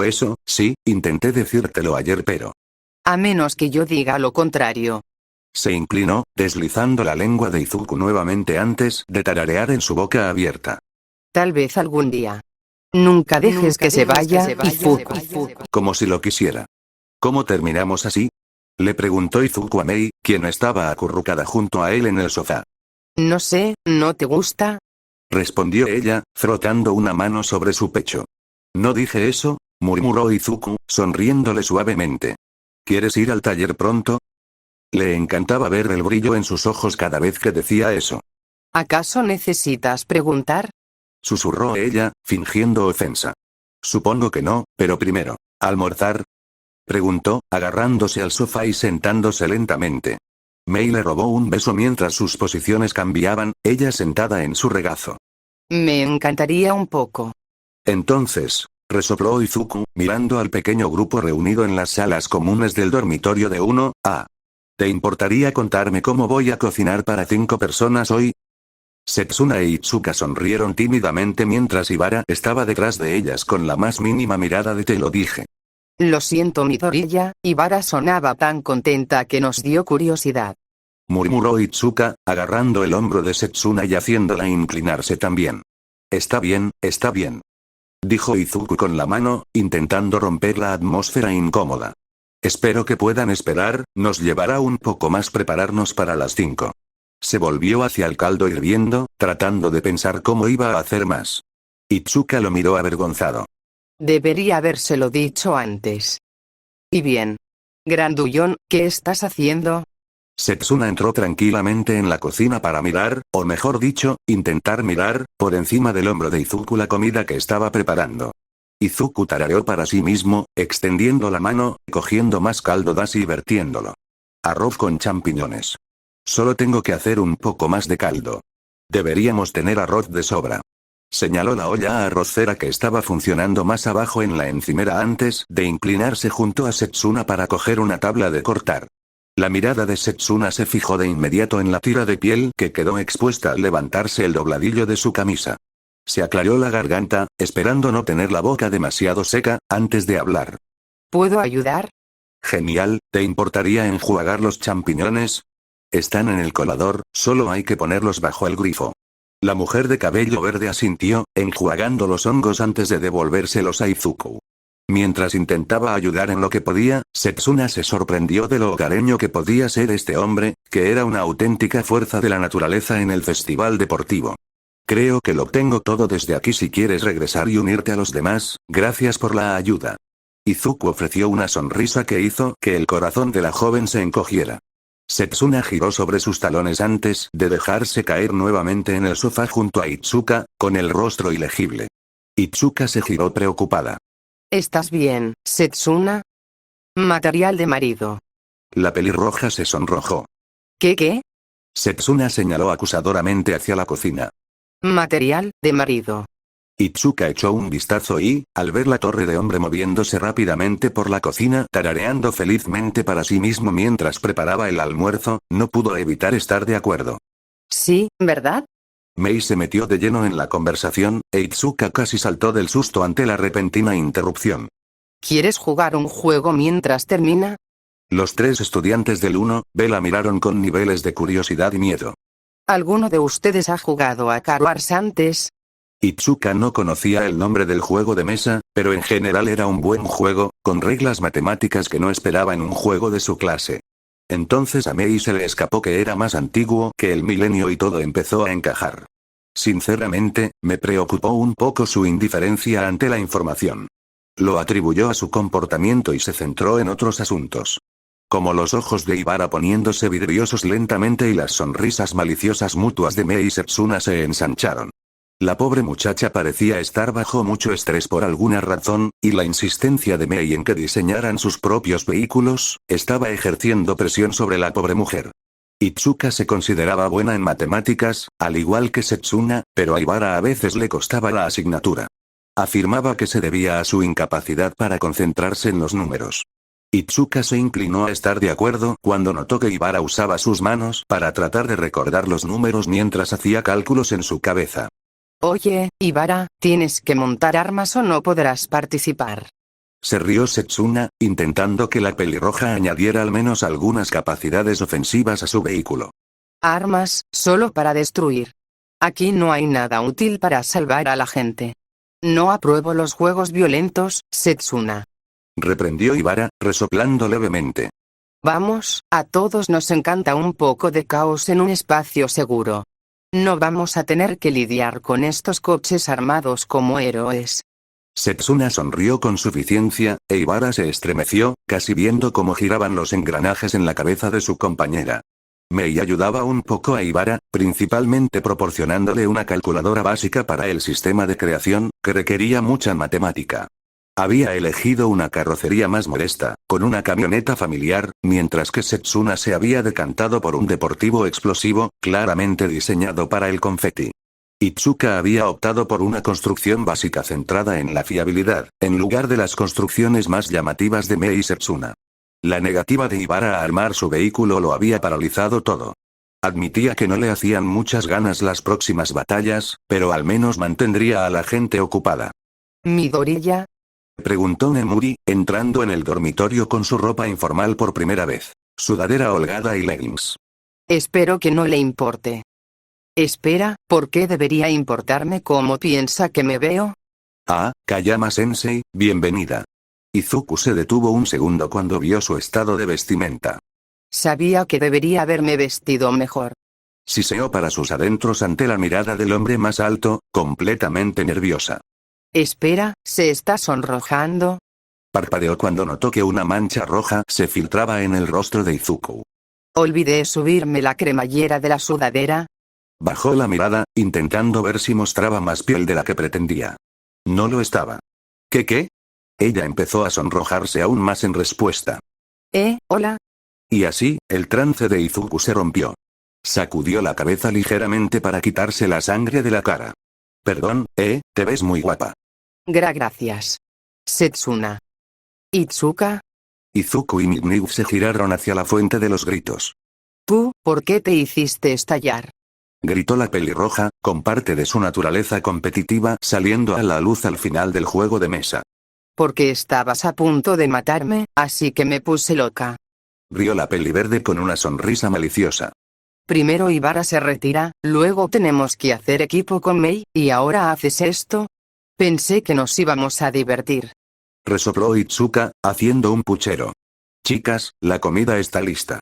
S2: Eso, sí, intenté decírtelo ayer pero...
S1: A menos que yo diga lo contrario.
S2: Se inclinó, deslizando la lengua de Izuku nuevamente antes de tararear en su boca abierta.
S1: Tal vez algún día. Nunca dejes que se vaya, Izuku.
S2: Como si lo quisiera. ¿Cómo terminamos así? Le preguntó Izuku a Mei, quien estaba acurrucada junto a él en el sofá.
S1: No sé, ¿no te gusta?
S2: respondió ella, frotando una mano sobre su pecho. No dije eso, murmuró Izuku, sonriéndole suavemente. ¿Quieres ir al taller pronto? Le encantaba ver el brillo en sus ojos cada vez que decía eso.
S1: ¿Acaso necesitas preguntar?
S2: Susurró ella, fingiendo ofensa. Supongo que no, pero primero, ¿almorzar? Preguntó, agarrándose al sofá y sentándose lentamente. Mei le robó un beso mientras sus posiciones cambiaban, ella sentada en su regazo.
S1: Me encantaría un poco.
S2: Entonces, resopló Izuku, mirando al pequeño grupo reunido en las salas comunes del dormitorio de 1A. ¿Te importaría contarme cómo voy a cocinar para 5 personas hoy? Setsuna e Itsuka sonrieron tímidamente mientras Ibara estaba detrás de ellas con la más mínima mirada de te lo dije.
S1: Lo siento Midoriya, Ibara sonaba tan contenta que nos dio curiosidad.
S2: Murmuró Itsuka, agarrando el hombro de Setsuna y haciéndola inclinarse también. Está bien, dijo Izuku con la mano, intentando romper la atmósfera incómoda. Espero que puedan esperar, nos llevará un poco más prepararnos para las 5. Se volvió hacia el caldo hirviendo, tratando de pensar cómo iba a hacer más. Itsuka lo miró avergonzado.
S1: Debería habérselo dicho antes. Y bien. Grandullón, ¿qué estás haciendo?
S2: Setsuna entró tranquilamente en la cocina para mirar, o mejor dicho, intentar mirar, por encima del hombro de Izuku la comida que estaba preparando. Izuku tarareó para sí mismo, extendiendo la mano, cogiendo más caldo dashi y vertiéndolo. Arroz con champiñones. Solo tengo que hacer un poco más de caldo. Deberíamos tener arroz de sobra. Señaló la olla arrocera que estaba funcionando más abajo en la encimera antes de inclinarse junto a Setsuna para coger una tabla de cortar. La mirada de Setsuna se fijó de inmediato en la tira de piel que quedó expuesta al levantarse el dobladillo de su camisa. Se aclaró la garganta, esperando no tener la boca demasiado seca, antes de hablar.
S1: ¿Puedo ayudar?
S2: Genial, ¿te importaría enjuagar los champiñones? Están en el colador, solo hay que ponerlos bajo el grifo. La mujer de cabello verde asintió, enjuagando los hongos antes de devolvérselos a Izuku. Mientras intentaba ayudar en lo que podía, Setsuna se sorprendió de lo hogareño que podía ser este hombre, que era una auténtica fuerza de la naturaleza en el festival deportivo. Creo que lo tengo todo desde aquí si quieres regresar y unirte a los demás, gracias por la ayuda. Izuku ofreció una sonrisa que hizo que el corazón de la joven se encogiera. Setsuna giró sobre sus talones antes de dejarse caer nuevamente en el sofá junto a Itsuka, con el rostro ilegible. Itsuka se giró preocupada.
S1: ¿Estás bien, Setsuna? Material de marido.
S2: La pelirroja se sonrojó.
S1: ¿Qué?
S2: Setsuna señaló acusadoramente hacia la cocina.
S1: Material de marido.
S2: Itsuka echó un vistazo y, al ver la torre de hombre moviéndose rápidamente por la cocina, tarareando felizmente para sí mismo mientras preparaba el almuerzo, no pudo evitar estar de acuerdo.
S1: Sí, ¿verdad?
S2: Mei se metió de lleno en la conversación, e Itsuka casi saltó del susto ante la repentina interrupción.
S1: ¿Quieres jugar un juego mientras termina?
S2: Los 3 estudiantes del 1B la miraron con niveles de curiosidad y miedo.
S1: ¿Alguno de ustedes ha jugado a Car Wars antes?
S2: Itsuka no conocía el nombre del juego de mesa, pero en general era un buen juego, con reglas matemáticas que no esperaba en un juego de su clase. Entonces a Mei se le escapó que era más antiguo que el milenio y todo empezó a encajar. Sinceramente, me preocupó un poco su indiferencia ante la información. Lo atribuyó a su comportamiento y se centró en otros asuntos. Como los ojos de Ibara poniéndose vidriosos lentamente y las sonrisas maliciosas mutuas de Mei y Setsuna se ensancharon. La pobre muchacha parecía estar bajo mucho estrés por alguna razón, y la insistencia de Mei en que diseñaran sus propios vehículos, estaba ejerciendo presión sobre la pobre mujer. Itsuka se consideraba buena en matemáticas, al igual que Setsuna, pero a Ibara a veces le costaba la asignatura. Afirmaba que se debía a su incapacidad para concentrarse en los números. Itsuka se inclinó a estar de acuerdo cuando notó que Ibara usaba sus manos para tratar de recordar los números mientras hacía cálculos en su cabeza.
S1: Oye, Ibara, tienes que montar armas o no podrás participar.
S2: Se rió Setsuna, intentando que la pelirroja añadiera al menos algunas capacidades ofensivas a su vehículo.
S1: Armas, solo para destruir. Aquí no hay nada útil para salvar a la gente. No apruebo los juegos violentos, Setsuna.
S2: Reprendió Ibara, resoplando levemente.
S1: Vamos, a todos nos encanta un poco de caos en un espacio seguro. No vamos a tener que lidiar con estos coches armados como héroes.
S2: Setsuna sonrió con suficiencia, e Ibara se estremeció, casi viendo cómo giraban los engranajes en la cabeza de su compañera. Mei ayudaba un poco a Ibara, principalmente proporcionándole una calculadora básica para el sistema de creación, que requería mucha matemática. Había elegido una carrocería más modesta, con una camioneta familiar, mientras que Setsuna se había decantado por un deportivo explosivo, claramente diseñado para el confeti. Itsuka había optado por una construcción básica centrada en la fiabilidad, en lugar de las construcciones más llamativas de Mei y Setsuna. La negativa de Ibara a armar su vehículo lo había paralizado todo. Admitía que no le hacían muchas ganas las próximas batallas, pero al menos mantendría a la gente ocupada.
S1: ¿Midoriya?
S2: Preguntó Nemuri, entrando en el dormitorio con su ropa informal por primera vez. Sudadera holgada y leggings.
S1: Espero que no le importe. Espera, ¿por qué debería importarme cómo piensa que me veo?
S2: Ah, Kayama-sensei, bienvenida. Izuku se detuvo un segundo cuando vio su estado de vestimenta.
S1: Sabía que debería haberme vestido mejor.
S2: Siseó para sus adentros ante la mirada del hombre más alto, completamente nerviosa.
S1: Espera, ¿se está sonrojando?
S2: Parpadeó cuando notó que una mancha roja se filtraba en el rostro de Izuku.
S1: ¿Olvidé subirme la cremallera de la sudadera?
S2: Bajó la mirada, intentando ver si mostraba más piel de la que pretendía. No lo estaba. ¿Qué? Ella empezó a sonrojarse aún más en respuesta.
S1: Hola.
S2: Y así, el trance de Izuku se rompió. Sacudió la cabeza ligeramente para quitarse la sangre de la cara. Perdón, te ves muy guapa.
S1: Gracias. Setsuna. ¿Itsuka?
S2: Izuku y Midnight se giraron hacia la fuente de los gritos.
S1: ¿Tú, por qué te hiciste estallar?
S2: Gritó la pelirroja, con parte de su naturaleza competitiva saliendo a la luz al final del juego de mesa.
S1: Porque estabas a punto de matarme, así que me puse loca.
S2: Rió la peliverde con una sonrisa maliciosa.
S1: Primero Ibara se retira, luego tenemos que hacer equipo con Mei, ¿y ahora haces esto? Pensé que nos íbamos a divertir.
S2: Resopló Itsuka, haciendo un puchero. Chicas, la comida está lista.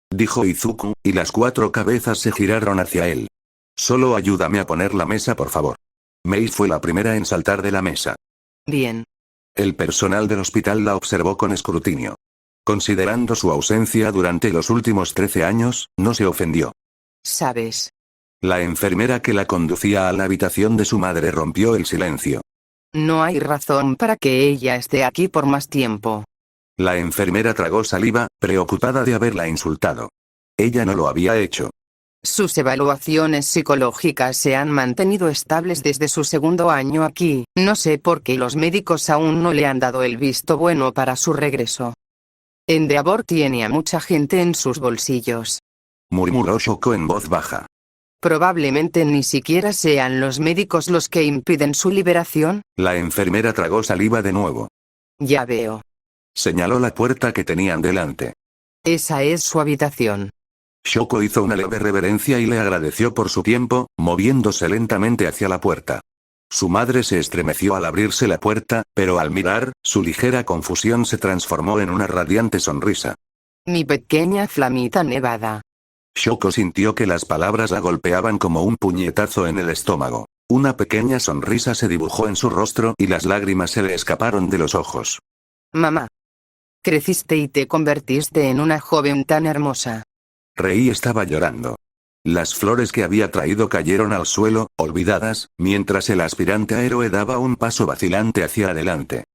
S2: Dijo Izuku, y las 4 cabezas se giraron hacia él. Solo ayúdame a poner la mesa por favor. Mei fue la primera en saltar de la mesa.
S1: Bien.
S2: El personal del hospital la observó con escrutinio. Considerando su ausencia durante los últimos 13 años, no se ofendió.
S1: ¿Sabes?
S2: La enfermera que la conducía a la habitación de su madre rompió el silencio.
S1: No hay razón para que ella esté aquí por más tiempo.
S2: La enfermera tragó saliva, preocupada de haberla insultado. Ella no lo había hecho.
S1: Sus evaluaciones psicológicas se han mantenido estables desde su segundo año aquí, no sé por qué los médicos aún no le han dado el visto bueno para su regreso. Endeavor tiene a mucha gente en sus bolsillos.
S2: Murmuró Shoko en voz baja.
S1: Probablemente ni siquiera sean los médicos los que impiden su liberación.
S2: La enfermera tragó saliva de nuevo.
S1: Ya veo.
S2: Señaló la puerta que tenían delante.
S1: Esa es su habitación.
S2: Shoko hizo una leve reverencia y le agradeció por su tiempo, moviéndose lentamente hacia la puerta. Su madre se estremeció al abrirse la puerta, pero al mirar, su ligera confusión se transformó en una radiante sonrisa.
S1: Mi pequeña flamita nevada.
S2: Shoko sintió que las palabras la golpeaban como un puñetazo en el estómago. Una pequeña sonrisa se dibujó en su rostro y las lágrimas se le escaparon de los ojos.
S1: Mamá. Creciste y te convertiste en una joven tan hermosa.
S2: Rei estaba llorando. Las flores que había traído cayeron al suelo, olvidadas, mientras el aspirante a héroe daba un paso vacilante hacia adelante.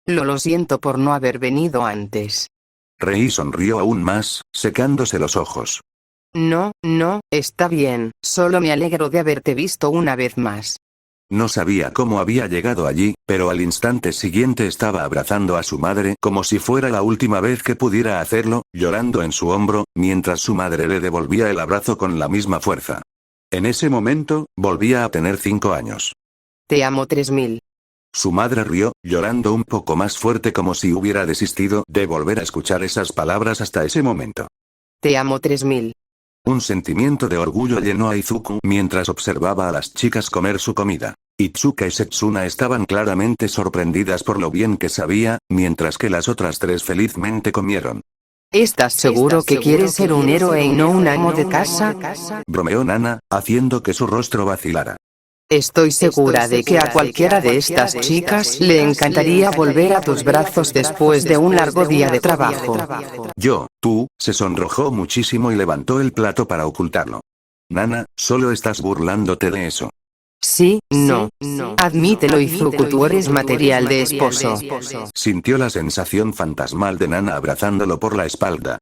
S1: Lo siento por no haber venido antes.
S2: Rei sonrió aún más, secándose los ojos.
S1: No, está bien, solo me alegro de haberte visto una vez más.
S2: No sabía cómo había llegado allí, pero al instante siguiente estaba abrazando a su madre como si fuera la última vez que pudiera hacerlo, llorando en su hombro, mientras su madre le devolvía el abrazo con la misma fuerza. En ese momento, volvía a tener 5 años.
S1: Te amo 3000.
S2: Su madre rió, llorando un poco más fuerte como si hubiera desistido de volver a escuchar esas palabras hasta ese momento.
S1: Te amo 3000.
S2: Un sentimiento de orgullo llenó a Izuku mientras observaba a las chicas comer su comida. Itsuka y Setsuna estaban claramente sorprendidas por lo bien que sabía, mientras que las otras 3 felizmente comieron.
S1: ¿Estás seguro que quieres ser un héroe y no un amo de casa?
S2: Bromeó Nana, haciendo que su rostro vacilara.
S1: Estoy segura de que a cualquiera de estas chicas le encantaría volver a tus brazos después de un largo día de trabajo.
S2: Tú, se sonrojó muchísimo y levantó el plato para ocultarlo. Nana, solo estás burlándote de eso.
S1: Sí, no. Admítelo, Izuku, tú eres material de esposo.
S2: Sintió la sensación fantasmal de Nana abrazándolo por la espalda.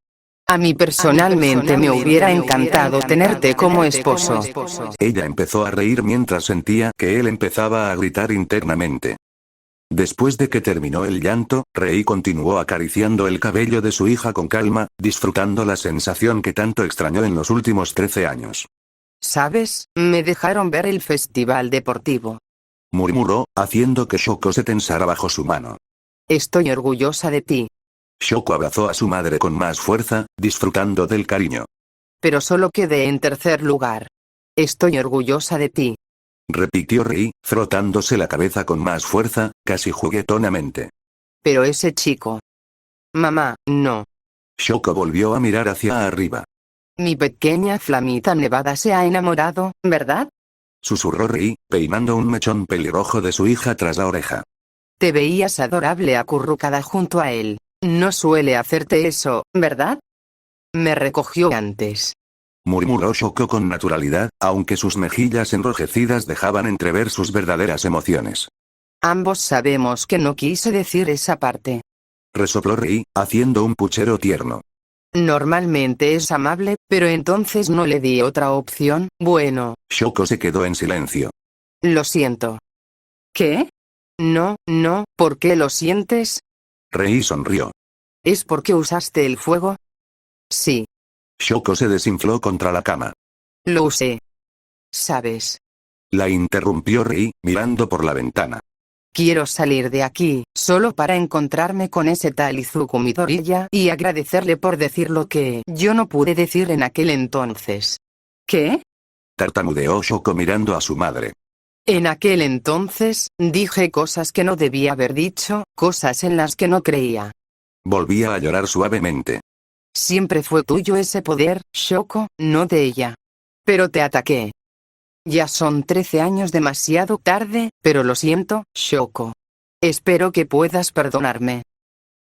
S1: A mí personalmente me hubiera encantado tenerte como esposo.
S2: Ella empezó a reír mientras sentía que él empezaba a gritar internamente. Después de que terminó el llanto, Rei continuó acariciando el cabello de su hija con calma, disfrutando la sensación que tanto extrañó en los últimos 13 años.
S1: ¿Sabes? Me dejaron ver el festival deportivo.
S2: Murmuró, haciendo que Shoko se tensara bajo su mano.
S1: Estoy orgullosa de ti.
S2: Shoko abrazó a su madre con más fuerza, disfrutando del cariño.
S1: Pero solo quedé en tercer lugar. Estoy orgullosa de ti.
S2: Repitió Rei, frotándose la cabeza con más fuerza, casi juguetonamente.
S1: Pero ese chico. Mamá, no.
S2: Shoko volvió a mirar hacia arriba.
S1: Mi pequeña flamita nevada se ha enamorado, ¿verdad?
S2: Susurró Rei, peinando un mechón pelirrojo de su hija tras la oreja.
S1: Te veías adorable acurrucada junto a él. No suele hacerte eso, ¿verdad? Me recogió antes.
S2: Murmuró Shoko con naturalidad, aunque sus mejillas enrojecidas dejaban entrever sus verdaderas emociones.
S1: Ambos sabemos que no quise decir esa parte.
S2: Resopló Rei, haciendo un puchero tierno.
S1: Normalmente es amable, pero entonces no le di otra opción. Bueno.
S2: Shoko se quedó en silencio.
S1: Lo siento. ¿Qué? No, ¿por qué lo sientes?
S2: Rei sonrió.
S1: ¿Es porque usaste el fuego? Sí.
S2: Shoko se desinfló contra la cama.
S1: Lo usé. ¿Sabes?
S2: La interrumpió Rei, mirando por la ventana.
S1: Quiero salir de aquí, solo para encontrarme con ese tal Izuku Midoriya y agradecerle por decir lo que yo no pude decir en aquel entonces. ¿Qué?
S2: Tartamudeó Shoko mirando a su madre.
S1: En aquel entonces, dije cosas que no debía haber dicho, cosas en las que no creía.
S2: Volvía a llorar suavemente.
S1: Siempre fue tuyo ese poder, Shoko, no de ella. Pero te ataqué. Ya son 13 años demasiado tarde, pero lo siento, Shoko. Espero que puedas perdonarme.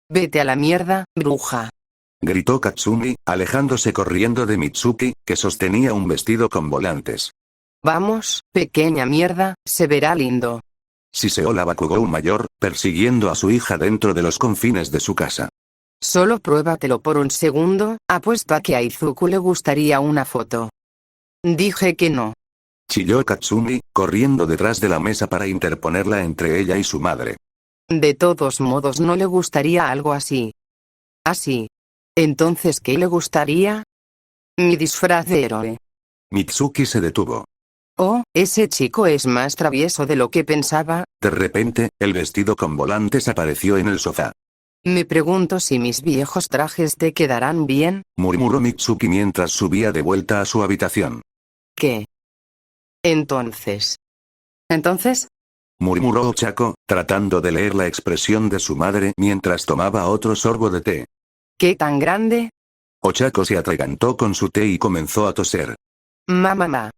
S1: Vete a la mierda, bruja.
S2: Gritó Katsumi, alejándose corriendo de Mitsuki, que sostenía un vestido con volantes.
S1: Vamos, pequeña mierda, se verá lindo.
S2: Siseó la Bakugou mayor, persiguiendo a su hija dentro de los confines de su casa.
S1: Solo pruébatelo por un segundo, apuesto a que a Izuku le gustaría una foto. Dije que no.
S2: Chilló Katsumi, corriendo detrás de la mesa para interponerla entre ella y su madre.
S1: De todos modos no le gustaría algo así. Así. Entonces, ¿qué le gustaría? Mi disfraz de héroe.
S2: Mitsuki se detuvo.
S1: Oh, ese chico es más travieso de lo que pensaba.
S2: De repente, el vestido con volantes apareció en el sofá.
S1: Me pregunto si mis viejos trajes te quedarán bien.
S2: Murmuró Mitsuki mientras subía de vuelta a su habitación.
S1: ¿Qué? Entonces.
S2: Murmuró Ochako, tratando de leer la expresión de su madre mientras tomaba otro sorbo de té.
S1: ¿Qué tan grande?
S2: Ochako se atragantó con su té y comenzó a toser.
S1: Mamá.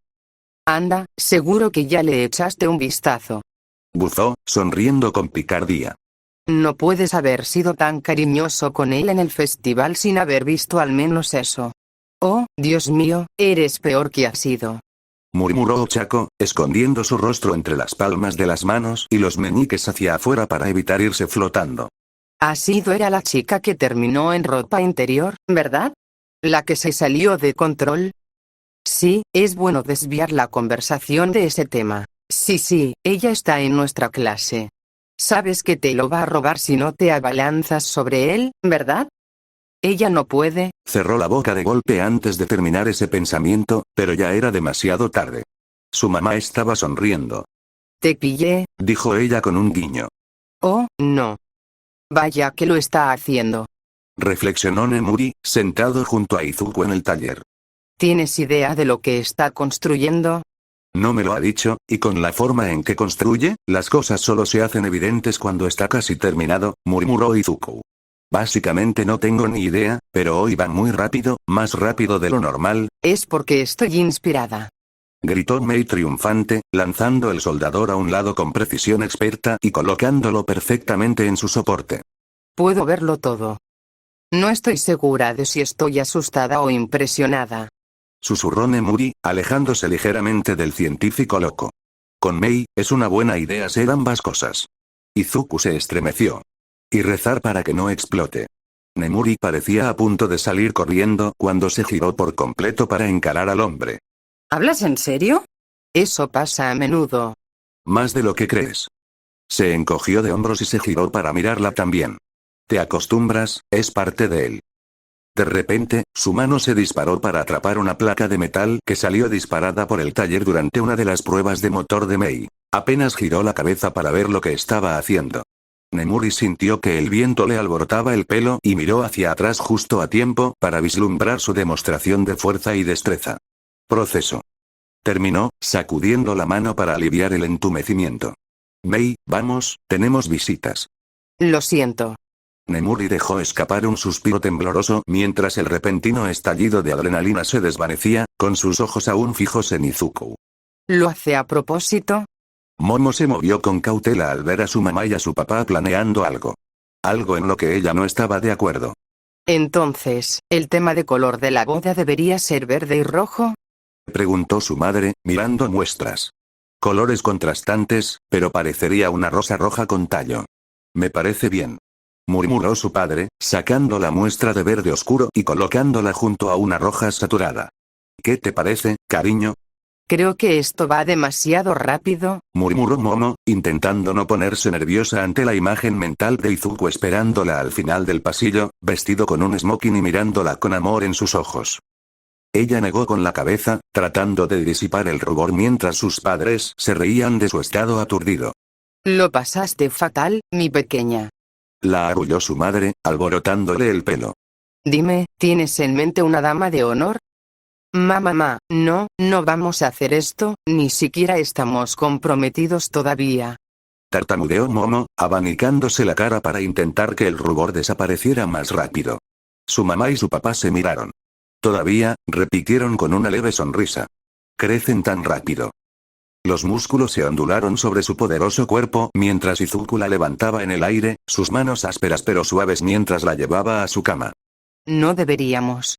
S1: Anda, seguro que ya le echaste un vistazo.
S2: Buzó, sonriendo con picardía.
S1: No puedes haber sido tan cariñoso con él en el festival sin haber visto al menos eso. Oh, Dios mío, eres peor que has sido.
S2: Murmuró Ochako, escondiendo su rostro entre las palmas de las manos y los meñiques hacia afuera para evitar irse flotando.
S1: Era la chica que terminó en ropa interior, ¿verdad? ¿La que se salió de control? Sí, es bueno desviar la conversación de ese tema. Sí, ella está en nuestra clase. Sabes que te lo va a robar si no te abalanzas sobre él, ¿verdad? Ella no puede.
S2: Cerró la boca de golpe antes de terminar ese pensamiento, pero ya era demasiado tarde. Su mamá estaba sonriendo.
S1: Te pillé,
S2: dijo ella con un guiño.
S1: Oh, no. Vaya que lo está haciendo.
S2: Reflexionó Nemuri, sentado junto a Izuku en el taller.
S1: ¿Tienes idea de lo que está construyendo?
S2: No me lo ha dicho, y con la forma en que construye, las cosas solo se hacen evidentes cuando está casi terminado, murmuró Izuku. Básicamente no tengo ni idea, pero hoy va muy rápido, más rápido de lo normal.
S1: Es porque estoy inspirada.
S2: Gritó Mei triunfante, lanzando el soldador a un lado con precisión experta y colocándolo perfectamente en su soporte.
S1: Puedo verlo todo. No estoy segura de si estoy asustada o impresionada.
S2: Susurró Nemuri, alejándose ligeramente del científico loco. Con Mei, es una buena idea ser ambas cosas. Izuku se estremeció. Y rezar para que no explote. Nemuri parecía a punto de salir corriendo cuando se giró por completo para encarar al hombre.
S1: ¿Hablas en serio? Eso pasa a menudo.
S2: Más de lo que crees. Se encogió de hombros y se giró para mirarla también. Te acostumbras, es parte de él. De repente, su mano se disparó para atrapar una placa de metal que salió disparada por el taller durante una de las pruebas de motor de Mei. Apenas giró la cabeza para ver lo que estaba haciendo. Nemuri sintió que el viento le alborotaba el pelo y miró hacia atrás justo a tiempo para vislumbrar su demostración de fuerza y destreza. Proceso. Terminó, sacudiendo la mano para aliviar el entumecimiento. Mei, vamos, tenemos visitas.
S1: Lo siento.
S2: Nemuri dejó escapar un suspiro tembloroso mientras el repentino estallido de adrenalina se desvanecía, con sus ojos aún fijos en Izuku.
S1: ¿Lo hace a propósito?
S2: Momo se movió con cautela al ver a su mamá y a su papá planeando algo. Algo en lo que ella no estaba de acuerdo.
S1: Entonces, ¿el tema de color de la boda debería ser verde y rojo?
S2: Preguntó su madre, mirando muestras. Colores contrastantes, pero parecería una rosa roja con tallo. Me parece bien. Murmuró su padre, sacando la muestra de verde oscuro y colocándola junto a una roja saturada. ¿Qué te parece, cariño?
S1: Creo que esto va demasiado rápido,
S2: murmuró Momo, intentando no ponerse nerviosa ante la imagen mental de Izuku esperándola al final del pasillo, vestido con un smoking y mirándola con amor en sus ojos. Ella negó con la cabeza, tratando de disipar el rubor mientras sus padres se reían de su estado aturdido.
S1: Lo pasaste fatal, mi pequeña.
S2: La arrulló su madre, alborotándole el pelo.
S1: Dime, ¿tienes en mente una dama de honor? Mamá, no vamos a hacer esto, ni siquiera estamos comprometidos todavía.
S2: Tartamudeó Momo, abanicándose la cara para intentar que el rubor desapareciera más rápido. Su mamá y su papá se miraron. Todavía, repitieron con una leve sonrisa. Crecen tan rápido. Los músculos se ondularon sobre su poderoso cuerpo mientras Izuku la levantaba en el aire, sus manos ásperas pero suaves mientras la llevaba a su cama.
S1: No deberíamos.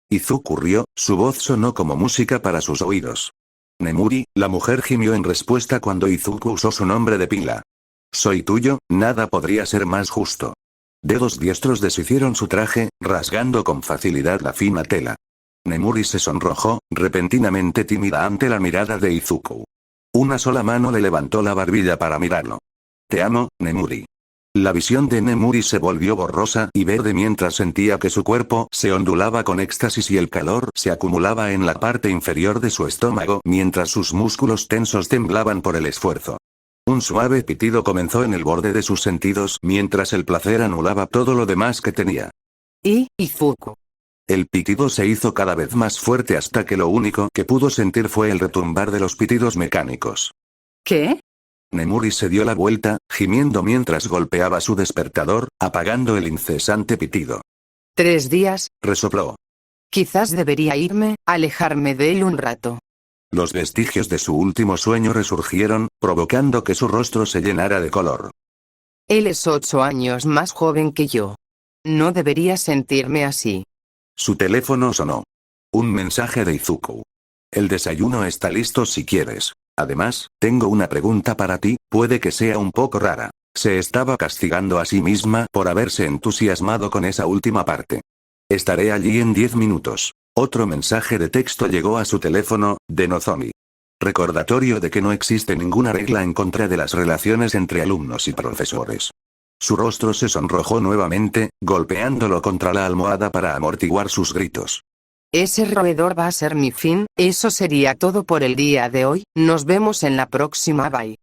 S2: Izuku rió, su voz sonó como música para sus oídos. Nemuri, la mujer gimió en respuesta cuando Izuku usó su nombre de pila. Soy tuyo, nada podría ser más justo. Dedos diestros deshicieron su traje, rasgando con facilidad la fina tela. Nemuri se sonrojó, repentinamente tímida ante la mirada de Izuku. Una sola mano le levantó la barbilla para mirarlo. Te amo, Nemuri. La visión de Nemuri se volvió borrosa y verde mientras sentía que su cuerpo se ondulaba con éxtasis y el calor se acumulaba en la parte inferior de su estómago mientras sus músculos tensos temblaban por el esfuerzo. Un suave pitido comenzó en el borde de sus sentidos mientras el placer anulaba todo lo demás que tenía.
S1: Izuku.
S2: El pitido se hizo cada vez más fuerte hasta que lo único que pudo sentir fue el retumbar de los pitidos mecánicos.
S1: ¿Qué?
S2: Nemuri se dio la vuelta, gimiendo mientras golpeaba su despertador, apagando el incesante pitido.
S1: 3 días,
S2: resopló.
S1: Quizás debería irme, alejarme de él un rato.
S2: Los vestigios de su último sueño resurgieron, provocando que su rostro se llenara de color.
S1: Él es 8 años más joven que yo. No debería sentirme así.
S2: Su teléfono sonó. Un mensaje de Izuku. El desayuno está listo si quieres. Además, tengo una pregunta para ti, puede que sea un poco rara. Se estaba castigando a sí misma por haberse entusiasmado con esa última parte. Estaré allí en 10 minutos. Otro mensaje de texto llegó a su teléfono, de Nozomi. Recordatorio de que no existe ninguna regla en contra de las relaciones entre alumnos y profesores. Su rostro se sonrojó nuevamente, golpeándolo contra la almohada para amortiguar sus gritos.
S1: Ese roedor va a ser mi fin, eso sería todo por el día de hoy, nos vemos en la próxima, bye.